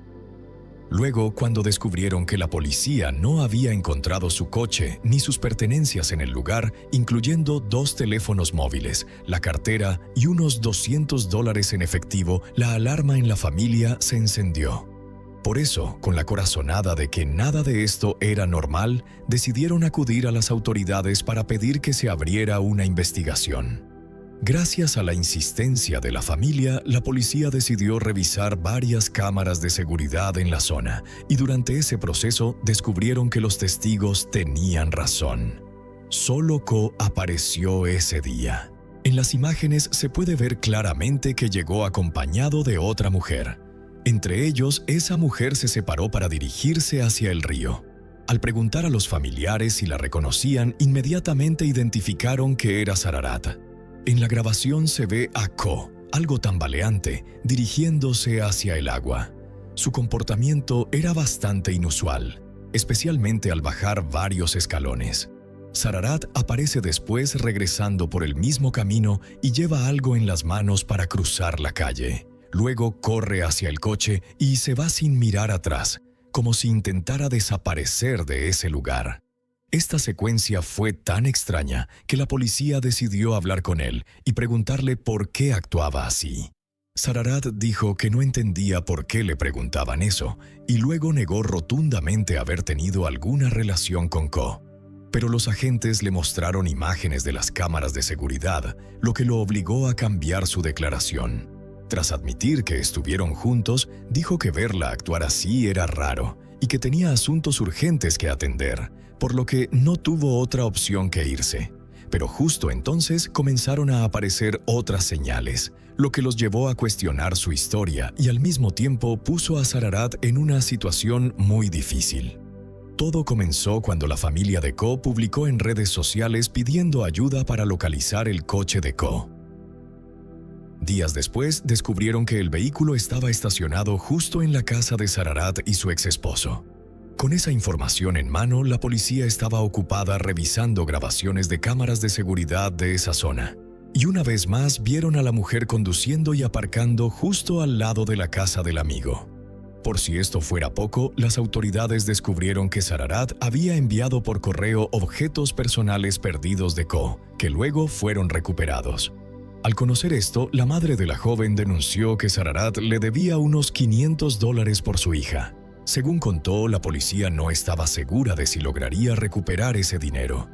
Luego, cuando descubrieron que la policía no había encontrado su coche ni sus pertenencias en el lugar, incluyendo 2 teléfonos móviles, la cartera y unos $200 en efectivo, la alarma en la familia se encendió. Por eso, con la corazonada de que nada de esto era normal, decidieron acudir a las autoridades para pedir que se abriera una investigación. Gracias a la insistencia de la familia, la policía decidió revisar varias cámaras de seguridad en la zona y durante ese proceso descubrieron que los testigos tenían razón. Solo Ko apareció ese día. En las imágenes se puede ver claramente que llegó acompañado de otra mujer. Entre ellos, esa mujer se separó para dirigirse hacia el río. Al preguntar a los familiares si la reconocían, inmediatamente identificaron que era Sararat. En la grabación se ve a Ko, algo tambaleante, dirigiéndose hacia el agua. Su comportamiento era bastante inusual, especialmente al bajar varios escalones. Sararat aparece después regresando por el mismo camino y lleva algo en las manos para cruzar la calle. Luego corre hacia el coche y se va sin mirar atrás, como si intentara desaparecer de ese lugar. Esta secuencia fue tan extraña que la policía decidió hablar con él y preguntarle por qué actuaba así. Sararat dijo que no entendía por qué le preguntaban eso y luego negó rotundamente haber tenido alguna relación con Ko. Pero los agentes le mostraron imágenes de las cámaras de seguridad, lo que lo obligó a cambiar su declaración. Tras admitir que estuvieron juntos, dijo que verla actuar así era raro y que tenía asuntos urgentes que atender, por lo que no tuvo otra opción que irse. Pero justo entonces comenzaron a aparecer otras señales, lo que los llevó a cuestionar su historia y al mismo tiempo puso a Sararat en una situación muy difícil. Todo comenzó cuando la familia de Ko publicó en redes sociales pidiendo ayuda para localizar el coche de Ko. Días después, descubrieron que el vehículo estaba estacionado justo en la casa de Sararat y su exesposo. Con esa información en mano, la policía estaba ocupada revisando grabaciones de cámaras de seguridad de esa zona. Y una vez más vieron a la mujer conduciendo y aparcando justo al lado de la casa del amigo. Por si esto fuera poco, las autoridades descubrieron que Sararat había enviado por correo objetos personales perdidos de Ko, que luego fueron recuperados. Al conocer esto, la madre de la joven denunció que Sararat le debía unos $500 por su hija. Según contó, la policía no estaba segura de si lograría recuperar ese dinero.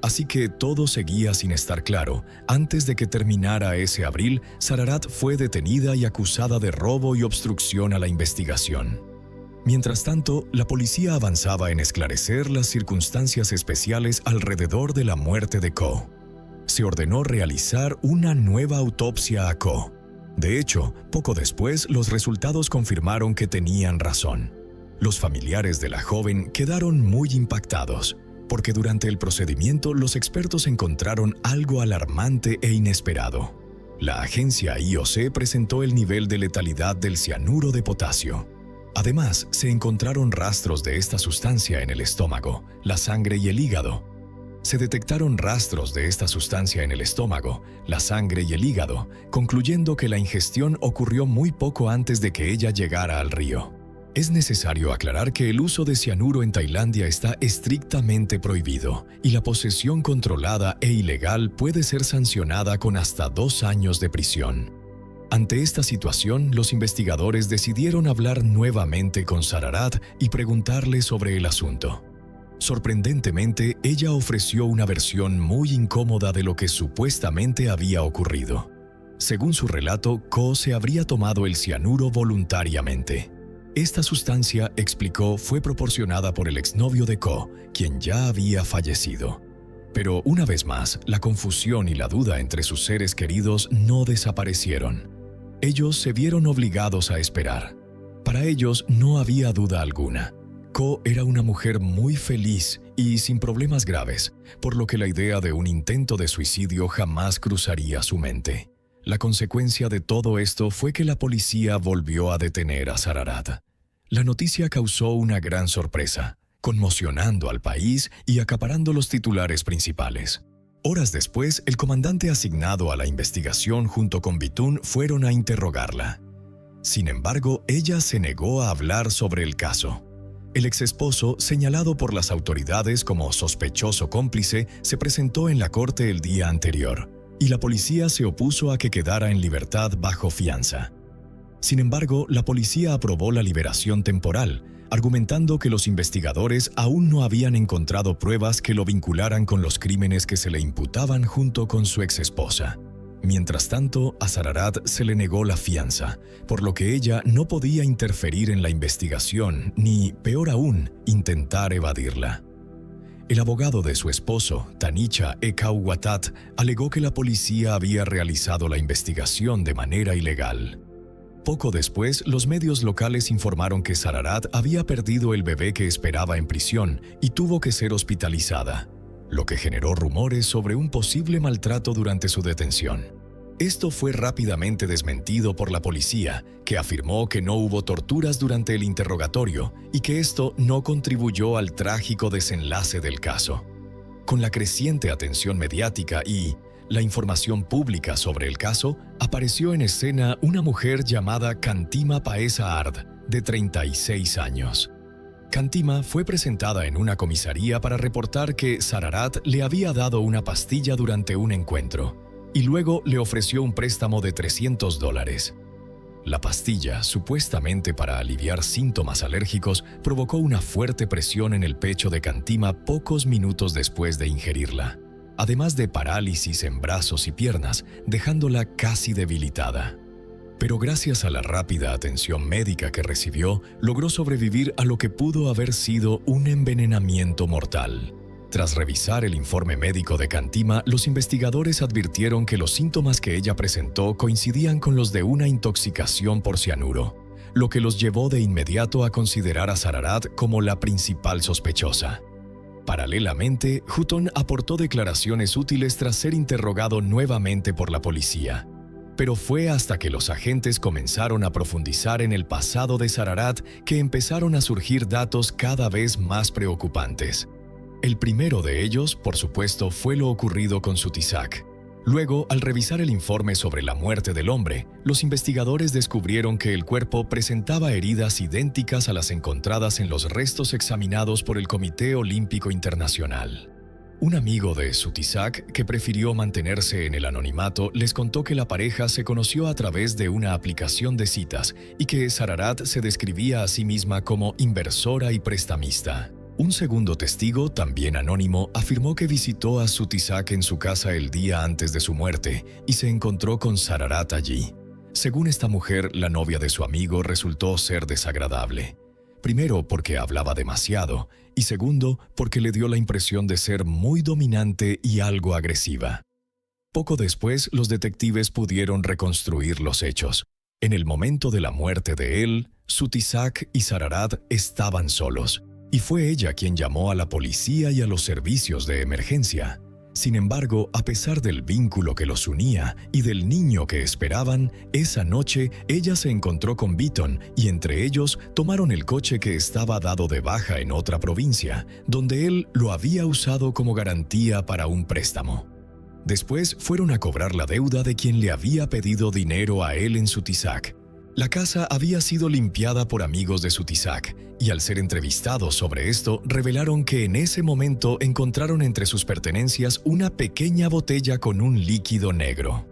Así que todo seguía sin estar claro. Antes de que terminara ese abril, Sararat fue detenida y acusada de robo y obstrucción a la investigación. Mientras tanto, la policía avanzaba en esclarecer las circunstancias especiales alrededor de la muerte de Ko. Se ordenó realizar una nueva autopsia a Ko. De hecho, poco después, los resultados confirmaron que tenían razón. Los familiares de la joven quedaron muy impactados, porque durante el procedimiento los expertos encontraron algo alarmante e inesperado. La agencia IOC presentó el nivel de letalidad del cianuro de potasio. Además, se encontraron rastros de esta sustancia en el estómago, la sangre y el hígado. Se detectaron rastros de esta sustancia en el estómago, la sangre y el hígado, concluyendo que la ingestión ocurrió muy poco antes de que ella llegara al río. Es necesario aclarar que el uso de cianuro en Tailandia está estrictamente prohibido y la posesión controlada e ilegal puede ser sancionada con hasta 2 años de prisión. Ante esta situación, los investigadores decidieron hablar nuevamente con Sararat y preguntarle sobre el asunto. Sorprendentemente, ella ofreció una versión muy incómoda de lo que supuestamente había ocurrido. Según su relato, Ko se habría tomado el cianuro voluntariamente. Esta sustancia, explicó, fue proporcionada por el exnovio de Ko, quien ya había fallecido. Pero una vez más, la confusión y la duda entre sus seres queridos no desaparecieron. Ellos se vieron obligados a esperar. Para ellos no había duda alguna. Ko era una mujer muy feliz y sin problemas graves, por lo que la idea de un intento de suicidio jamás cruzaría su mente. La consecuencia de todo esto fue que la policía volvió a detener a Sararat. La noticia causó una gran sorpresa, conmocionando al país y acaparando los titulares principales. Horas después, el comandante asignado a la investigación junto con Bitun fueron a interrogarla. Sin embargo, ella se negó a hablar sobre el caso. El exesposo, señalado por las autoridades como sospechoso cómplice, se presentó en la corte el día anterior, y la policía se opuso a que quedara en libertad bajo fianza. Sin embargo, la policía aprobó la liberación temporal, argumentando que los investigadores aún no habían encontrado pruebas que lo vincularan con los crímenes que se le imputaban junto con su exesposa. Mientras tanto, a Sararat se le negó la fianza, por lo que ella no podía interferir en la investigación ni, peor aún, intentar evadirla. El abogado de su esposo, Tanicha Ekauwatat, alegó que la policía había realizado la investigación de manera ilegal. Poco después, los medios locales informaron que Sararat había perdido el bebé que esperaba en prisión y tuvo que ser hospitalizada, lo que generó rumores sobre un posible maltrato durante su detención. Esto fue rápidamente desmentido por la policía, que afirmó que no hubo torturas durante el interrogatorio y que esto no contribuyó al trágico desenlace del caso. Con la creciente atención mediática y la información pública sobre el caso, apareció en escena una mujer llamada Kantima Paesa Ard, de 36 años. Kantima fue presentada en una comisaría para reportar que Sararat le había dado una pastilla durante un encuentro y luego le ofreció un préstamo de $300. La pastilla, supuestamente para aliviar síntomas alérgicos, provocó una fuerte presión en el pecho de Kantima pocos minutos después de ingerirla, además de parálisis en brazos y piernas, dejándola casi debilitada. Pero gracias a la rápida atención médica que recibió, logró sobrevivir a lo que pudo haber sido un envenenamiento mortal. Tras revisar el informe médico de Kantima, los investigadores advirtieron que los síntomas que ella presentó coincidían con los de una intoxicación por cianuro, lo que los llevó de inmediato a considerar a Sararat como la principal sospechosa. Paralelamente, Hutton aportó declaraciones útiles tras ser interrogado nuevamente por la policía. Pero fue hasta que los agentes comenzaron a profundizar en el pasado de Sararat que empezaron a surgir datos cada vez más preocupantes. El primero de ellos, por supuesto, fue lo ocurrido con Sutisak. Luego, al revisar el informe sobre la muerte del hombre, los investigadores descubrieron que el cuerpo presentaba heridas idénticas a las encontradas en los restos examinados por el Comité Olímpico Internacional. Un amigo de Sutisak, que prefirió mantenerse en el anonimato, les contó que la pareja se conoció a través de una aplicación de citas y que Sararat se describía a sí misma como inversora y prestamista. Un segundo testigo, también anónimo, afirmó que visitó a Sutisak en su casa el día antes de su muerte y se encontró con Sararat allí. Según esta mujer, la novia de su amigo resultó ser desagradable. Primero, porque hablaba demasiado, y segundo, porque le dio la impresión de ser muy dominante y algo agresiva. Poco después, los detectives pudieron reconstruir los hechos. En el momento de la muerte de él, Sutisak y Sararat estaban solos, y fue ella quien llamó a la policía y a los servicios de emergencia. Sin embargo, a pesar del vínculo que los unía y del niño que esperaban, esa noche ella se encontró con Beaton y entre ellos tomaron el coche que estaba dado de baja en otra provincia, donde él lo había usado como garantía para un préstamo. Después fueron a cobrar la deuda de quien le había pedido dinero a él en Sutisak. La casa había sido limpiada por amigos de Sutisak, y al ser entrevistados sobre esto, revelaron que en ese momento encontraron entre sus pertenencias una pequeña botella con un líquido negro.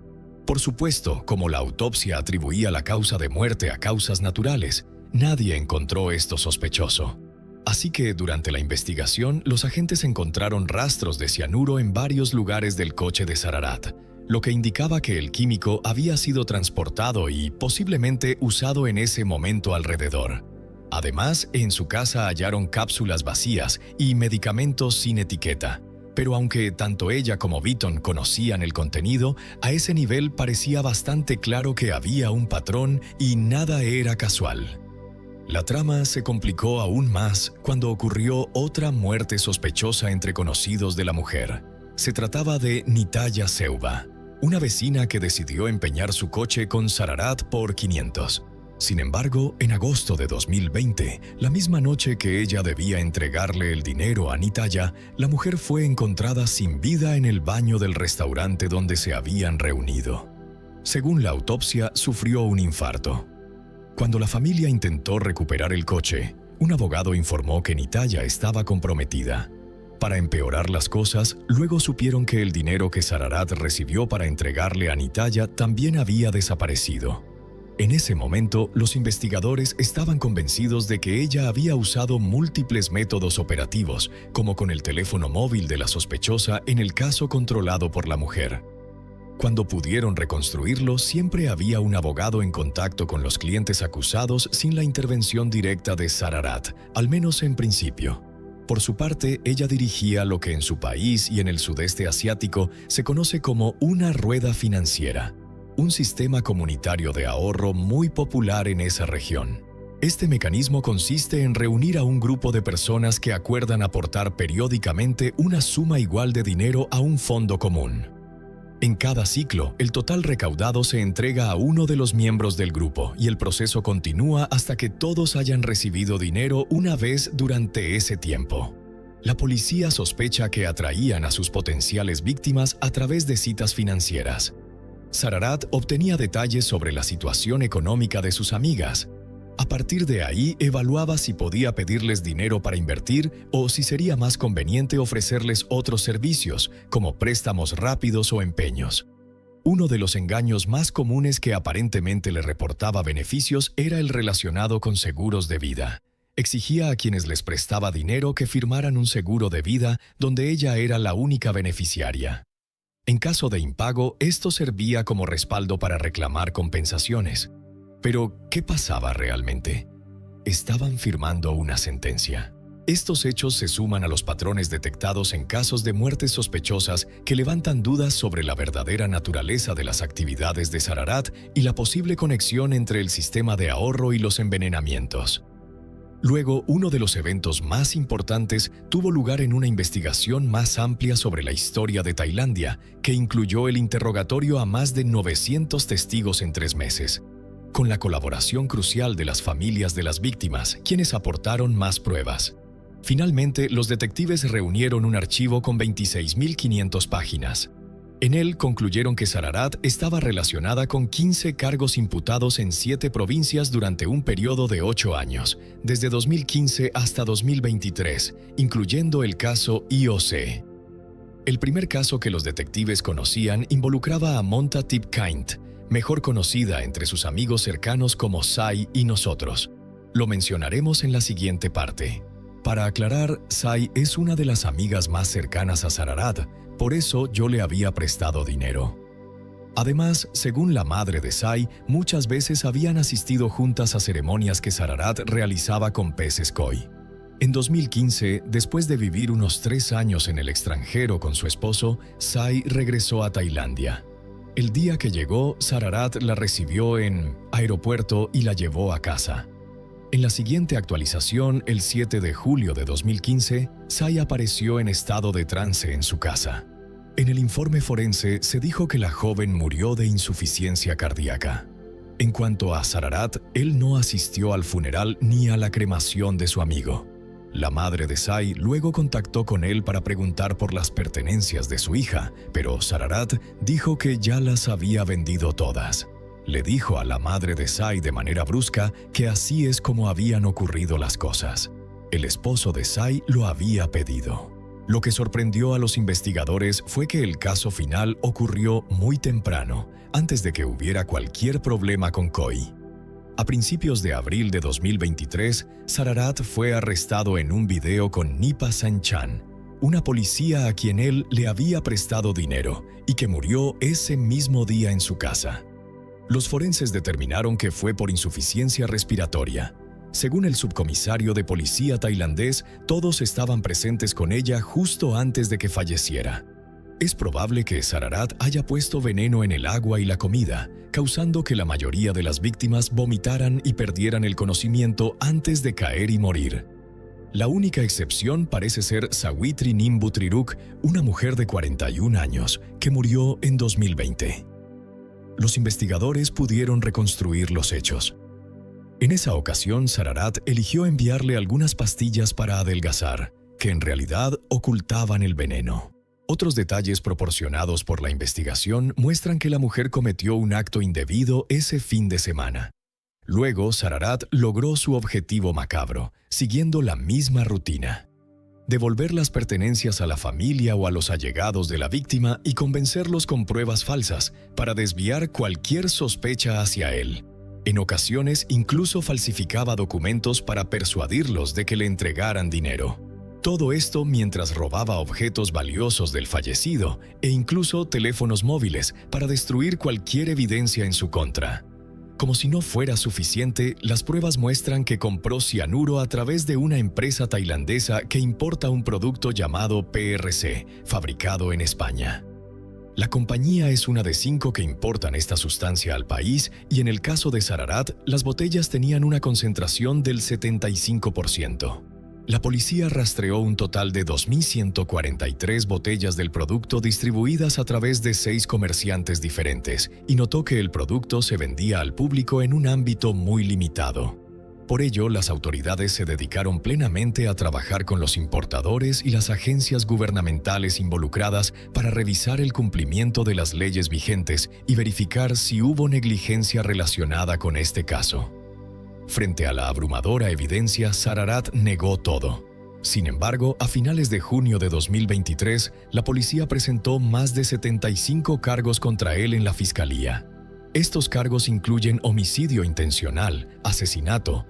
Por supuesto, como la autopsia atribuía la causa de muerte a causas naturales, nadie encontró esto sospechoso. Así que durante la investigación, los agentes encontraron rastros de cianuro en varios lugares del coche de Sararat, lo que indicaba que el químico había sido transportado y posiblemente usado en ese momento alrededor. Además, en su casa hallaron cápsulas vacías y medicamentos sin etiqueta. Pero aunque tanto ella como Beaton conocían el contenido, a ese nivel parecía bastante claro que había un patrón y nada era casual. La trama se complicó aún más cuando ocurrió otra muerte sospechosa entre conocidos de la mujer. Se trataba de Nitaya Seuba, una vecina que decidió empeñar su coche con Sararat por $500. Sin embargo, en agosto de 2020, la misma noche que ella debía entregarle el dinero a Nitaya, la mujer fue encontrada sin vida en el baño del restaurante donde se habían reunido. Según la autopsia, sufrió un infarto. Cuando la familia intentó recuperar el coche, un abogado informó que Nitaya estaba comprometida. Para empeorar las cosas, luego supieron que el dinero que Sararat recibió para entregarle a Nitaya también había desaparecido. En ese momento, los investigadores estaban convencidos de que ella había usado múltiples métodos operativos, como con el teléfono móvil de la sospechosa en el caso controlado por la mujer. Cuando pudieron reconstruirlo, siempre había un abogado en contacto con los clientes acusados sin la intervención directa de Sararat, al menos en principio. Por su parte, ella dirigía lo que en su país y en el sudeste asiático se conoce como una rueda financiera, un sistema comunitario de ahorro muy popular en esa región. Este mecanismo consiste en reunir a un grupo de personas que acuerdan aportar periódicamente una suma igual de dinero a un fondo común. En cada ciclo, el total recaudado se entrega a uno de los miembros del grupo y el proceso continúa hasta que todos hayan recibido dinero una vez durante ese tiempo. La policía sospecha que atraían a sus potenciales víctimas a través de citas financieras. Sararat obtenía detalles sobre la situación económica de sus amigas. A partir de ahí, evaluaba si podía pedirles dinero para invertir o si sería más conveniente ofrecerles otros servicios, como préstamos rápidos o empeños. Uno de los engaños más comunes que aparentemente le reportaba beneficios era el relacionado con seguros de vida. Exigía a quienes les prestaba dinero que firmaran un seguro de vida donde ella era la única beneficiaria. En caso de impago, esto servía como respaldo para reclamar compensaciones. Pero, ¿qué pasaba realmente? Estaban firmando una sentencia. Estos hechos se suman a los patrones detectados en casos de muertes sospechosas que levantan dudas sobre la verdadera naturaleza de las actividades de Sararat y la posible conexión entre el sistema de ahorro y los envenenamientos. Luego, uno de los eventos más importantes tuvo lugar en una investigación más amplia sobre la historia de Tailandia, que incluyó el interrogatorio a más de 900 testigos en 3 meses. Con la colaboración crucial de las familias de las víctimas, quienes aportaron más pruebas. Finalmente, los detectives reunieron un archivo con 26.500 páginas. En él concluyeron que Sararat estaba relacionada con 15 cargos imputados en 7 provincias durante un periodo de 8 años, desde 2015 hasta 2023, incluyendo el caso IOC. El primer caso que los detectives conocían involucraba a Monta Tipkind, mejor conocida entre sus amigos cercanos como Sai y nosotros. Lo mencionaremos en la siguiente parte. Para aclarar, Sai es una de las amigas más cercanas a Sararat, por eso yo le había prestado dinero. Además, según la madre de Sai, muchas veces habían asistido juntas a ceremonias que Sararat realizaba con peces koi. En 2015, después de vivir unos 3 años en el extranjero con su esposo, Sai regresó a Tailandia. El día que llegó, Sararat la recibió en aeropuerto y la llevó a casa. En la siguiente actualización, el 7 de julio de 2015, Sai apareció en estado de trance en su casa. En el informe forense se dijo que la joven murió de insuficiencia cardíaca. En cuanto a Sararat, él no asistió al funeral ni a la cremación de su amigo. La madre de Sai luego contactó con él para preguntar por las pertenencias de su hija, pero Sararat dijo que ya las había vendido todas. Le dijo a la madre de Sai de manera brusca que así es como habían ocurrido las cosas. El esposo de Sai lo había pedido. Lo que sorprendió a los investigadores fue que el caso final ocurrió muy temprano, antes de que hubiera cualquier problema con Koi. A principios de abril de 2023, Sararat fue arrestado en un video con Nipa Sanchan, una policía a quien él le había prestado dinero y que murió ese mismo día en su casa. Los forenses determinaron que fue por insuficiencia respiratoria. Según el subcomisario de policía tailandés, todos estaban presentes con ella justo antes de que falleciera. Es probable que Sararat haya puesto veneno en el agua y la comida, causando que la mayoría de las víctimas vomitaran y perdieran el conocimiento antes de caer y morir. La única excepción parece ser Sawitri Nimbutriruk, una mujer de 41 años, que murió en 2020. Los investigadores pudieron reconstruir los hechos. En esa ocasión, Sararat eligió enviarle algunas pastillas para adelgazar, que en realidad ocultaban el veneno. Otros detalles proporcionados por la investigación muestran que la mujer cometió un acto indebido ese fin de semana. Luego, Sararat logró su objetivo macabro, siguiendo la misma rutina: devolver las pertenencias a la familia o a los allegados de la víctima y convencerlos con pruebas falsas para desviar cualquier sospecha hacia él. En ocasiones, incluso falsificaba documentos para persuadirlos de que le entregaran dinero. Todo esto mientras robaba objetos valiosos del fallecido e incluso teléfonos móviles para destruir cualquier evidencia en su contra. Como si no fuera suficiente, las pruebas muestran que compró cianuro a través de una empresa tailandesa que importa un producto llamado PRC, fabricado en España. La compañía es una de 5 que importan esta sustancia al país y en el caso de Sararat, las botellas tenían una concentración del 75%. la policía rastreó un total de 2.143 botellas del producto distribuidas a través de 6 comerciantes diferentes y notó que el producto se vendía al público en un ámbito muy limitado. Por ello, las autoridades se dedicaron plenamente a trabajar con los importadores y las agencias gubernamentales involucradas para revisar el cumplimiento de las leyes vigentes y verificar si hubo negligencia relacionada con este caso. Frente a la abrumadora evidencia, Sararat negó todo. Sin embargo, a finales de junio de 2023, la policía presentó más de 75 cargos contra él en la fiscalía. Estos cargos incluyen homicidio intencional, asesinato,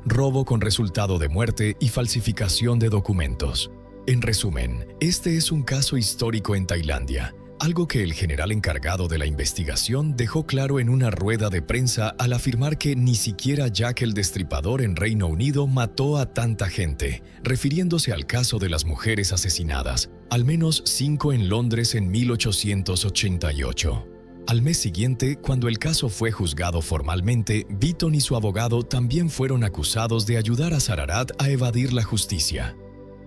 robo con resultado de muerte y falsificación de documentos. En resumen, este es un caso histórico en Tailandia, algo que el general encargado de la investigación dejó claro en una rueda de prensa al afirmar que ni siquiera Jack el Destripador en Reino Unido mató a tanta gente, refiriéndose al caso de las mujeres asesinadas, al menos 5 en Londres en 1888. Al mes siguiente, cuando el caso fue juzgado formalmente, Beaton y su abogado también fueron acusados de ayudar a Sararat a evadir la justicia.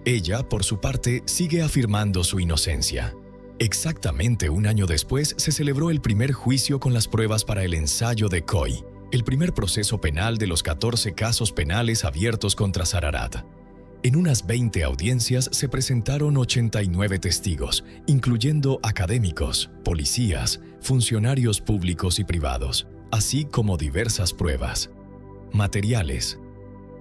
Ella, por su parte, sigue afirmando su inocencia. Exactamente un año después se celebró el primer juicio con las pruebas para el ensayo de Khoi, el primer proceso penal de los 14 casos penales abiertos contra Sararat. En unas 20 audiencias se presentaron 89 testigos, incluyendo académicos, policías, funcionarios públicos y privados, así como diversas pruebas. Materiales.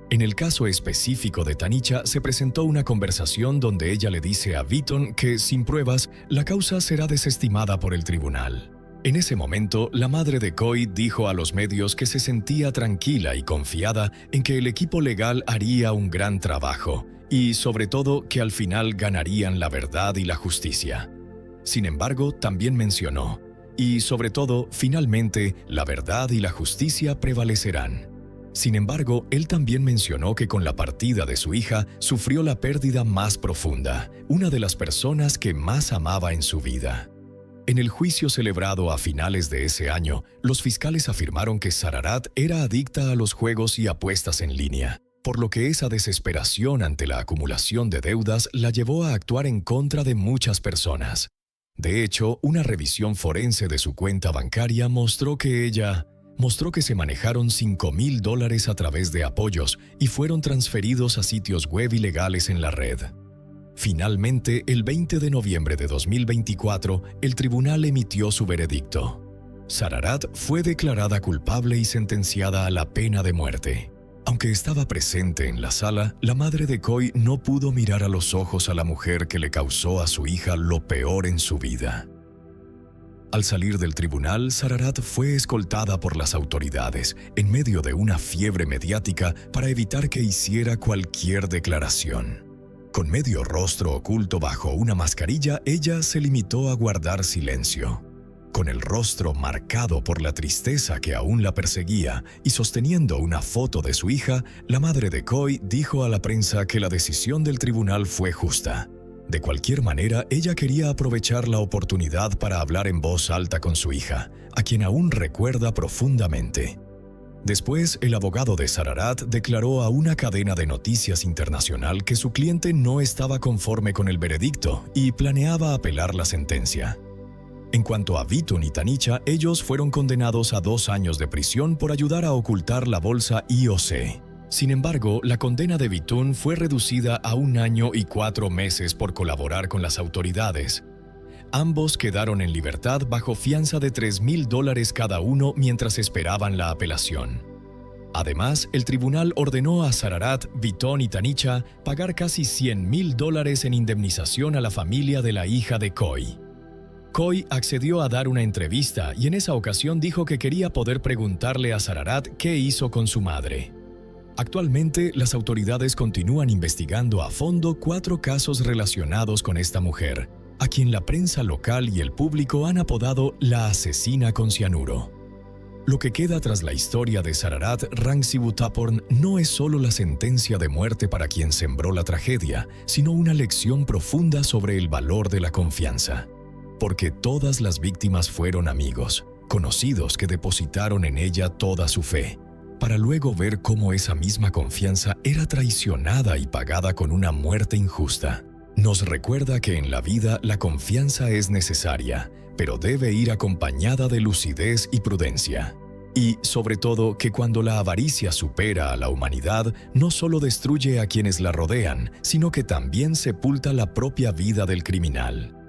En el caso específico de Tanisha se presentó una conversación donde ella le dice a Beaton que, sin pruebas, la causa será desestimada por el tribunal. En ese momento, la madre de Khoi dijo a los medios que se sentía tranquila y confiada en que el equipo legal haría un gran trabajo y, sobre todo, que al final ganarían la verdad y la justicia. Sin embargo, también mencionó, y sobre todo, finalmente, la verdad y la justicia prevalecerán. Sin embargo, él también mencionó que con la partida de su hija sufrió la pérdida más profunda, una de las personas que más amaba en su vida. En el juicio celebrado a finales de ese año, los fiscales afirmaron que Sararat era adicta a los juegos y apuestas en línea, por lo que esa desesperación ante la acumulación de deudas la llevó a actuar en contra de muchas personas. De hecho, una revisión forense de su cuenta bancaria mostró que se manejaron $5,000 a través de apoyos y fueron transferidos a sitios web ilegales en la red. Finalmente, el 20 de noviembre de 2024, el tribunal emitió su veredicto. Sararat fue declarada culpable y sentenciada a la pena de muerte. Aunque estaba presente en la sala, la madre de Khoi no pudo mirar a los ojos a la mujer que le causó a su hija lo peor en su vida. Al salir del tribunal, Sararat fue escoltada por las autoridades en medio de una fiebre mediática para evitar que hiciera cualquier declaración. Con medio rostro oculto bajo una mascarilla, ella se limitó a guardar silencio. Con el rostro marcado por la tristeza que aún la perseguía y sosteniendo una foto de su hija, la madre de Khoi dijo a la prensa que la decisión del tribunal fue justa. De cualquier manera, ella quería aprovechar la oportunidad para hablar en voz alta con su hija, a quien aún recuerda profundamente. Después, el abogado de Sararat declaró a una cadena de noticias internacional que su cliente no estaba conforme con el veredicto y planeaba apelar la sentencia. En cuanto a Beaton y Tanisha, ellos fueron condenados a 2 años de prisión por ayudar a ocultar la bolsa IOC. Sin embargo, la condena de Beaton fue reducida a 1 año y 4 meses por colaborar con las autoridades. Ambos quedaron en libertad bajo fianza de $3,000 cada uno mientras esperaban la apelación. Además, el tribunal ordenó a Sararat, Beaton y Tanisha pagar casi $100,000 en indemnización a la familia de la hija de Khoi. Khoi accedió a dar una entrevista y en esa ocasión dijo que quería poder preguntarle a Sararat qué hizo con su madre. Actualmente, las autoridades continúan investigando a fondo 4 casos relacionados con esta mujer, a quien la prensa local y el público han apodado la asesina con cianuro. Lo que queda tras la historia de Sararat Rangsiwuthaporn no es solo la sentencia de muerte para quien sembró la tragedia, sino una lección profunda sobre el valor de la confianza. Porque todas las víctimas fueron amigos, conocidos que depositaron en ella toda su fe. para luego ver cómo esa misma confianza era traicionada y pagada con una muerte injusta. Nos recuerda que en la vida la confianza es necesaria, pero debe ir acompañada de lucidez y prudencia. Y, sobre todo, que cuando la avaricia supera a la humanidad, no solo destruye a quienes la rodean, sino que también sepulta la propia vida del criminal.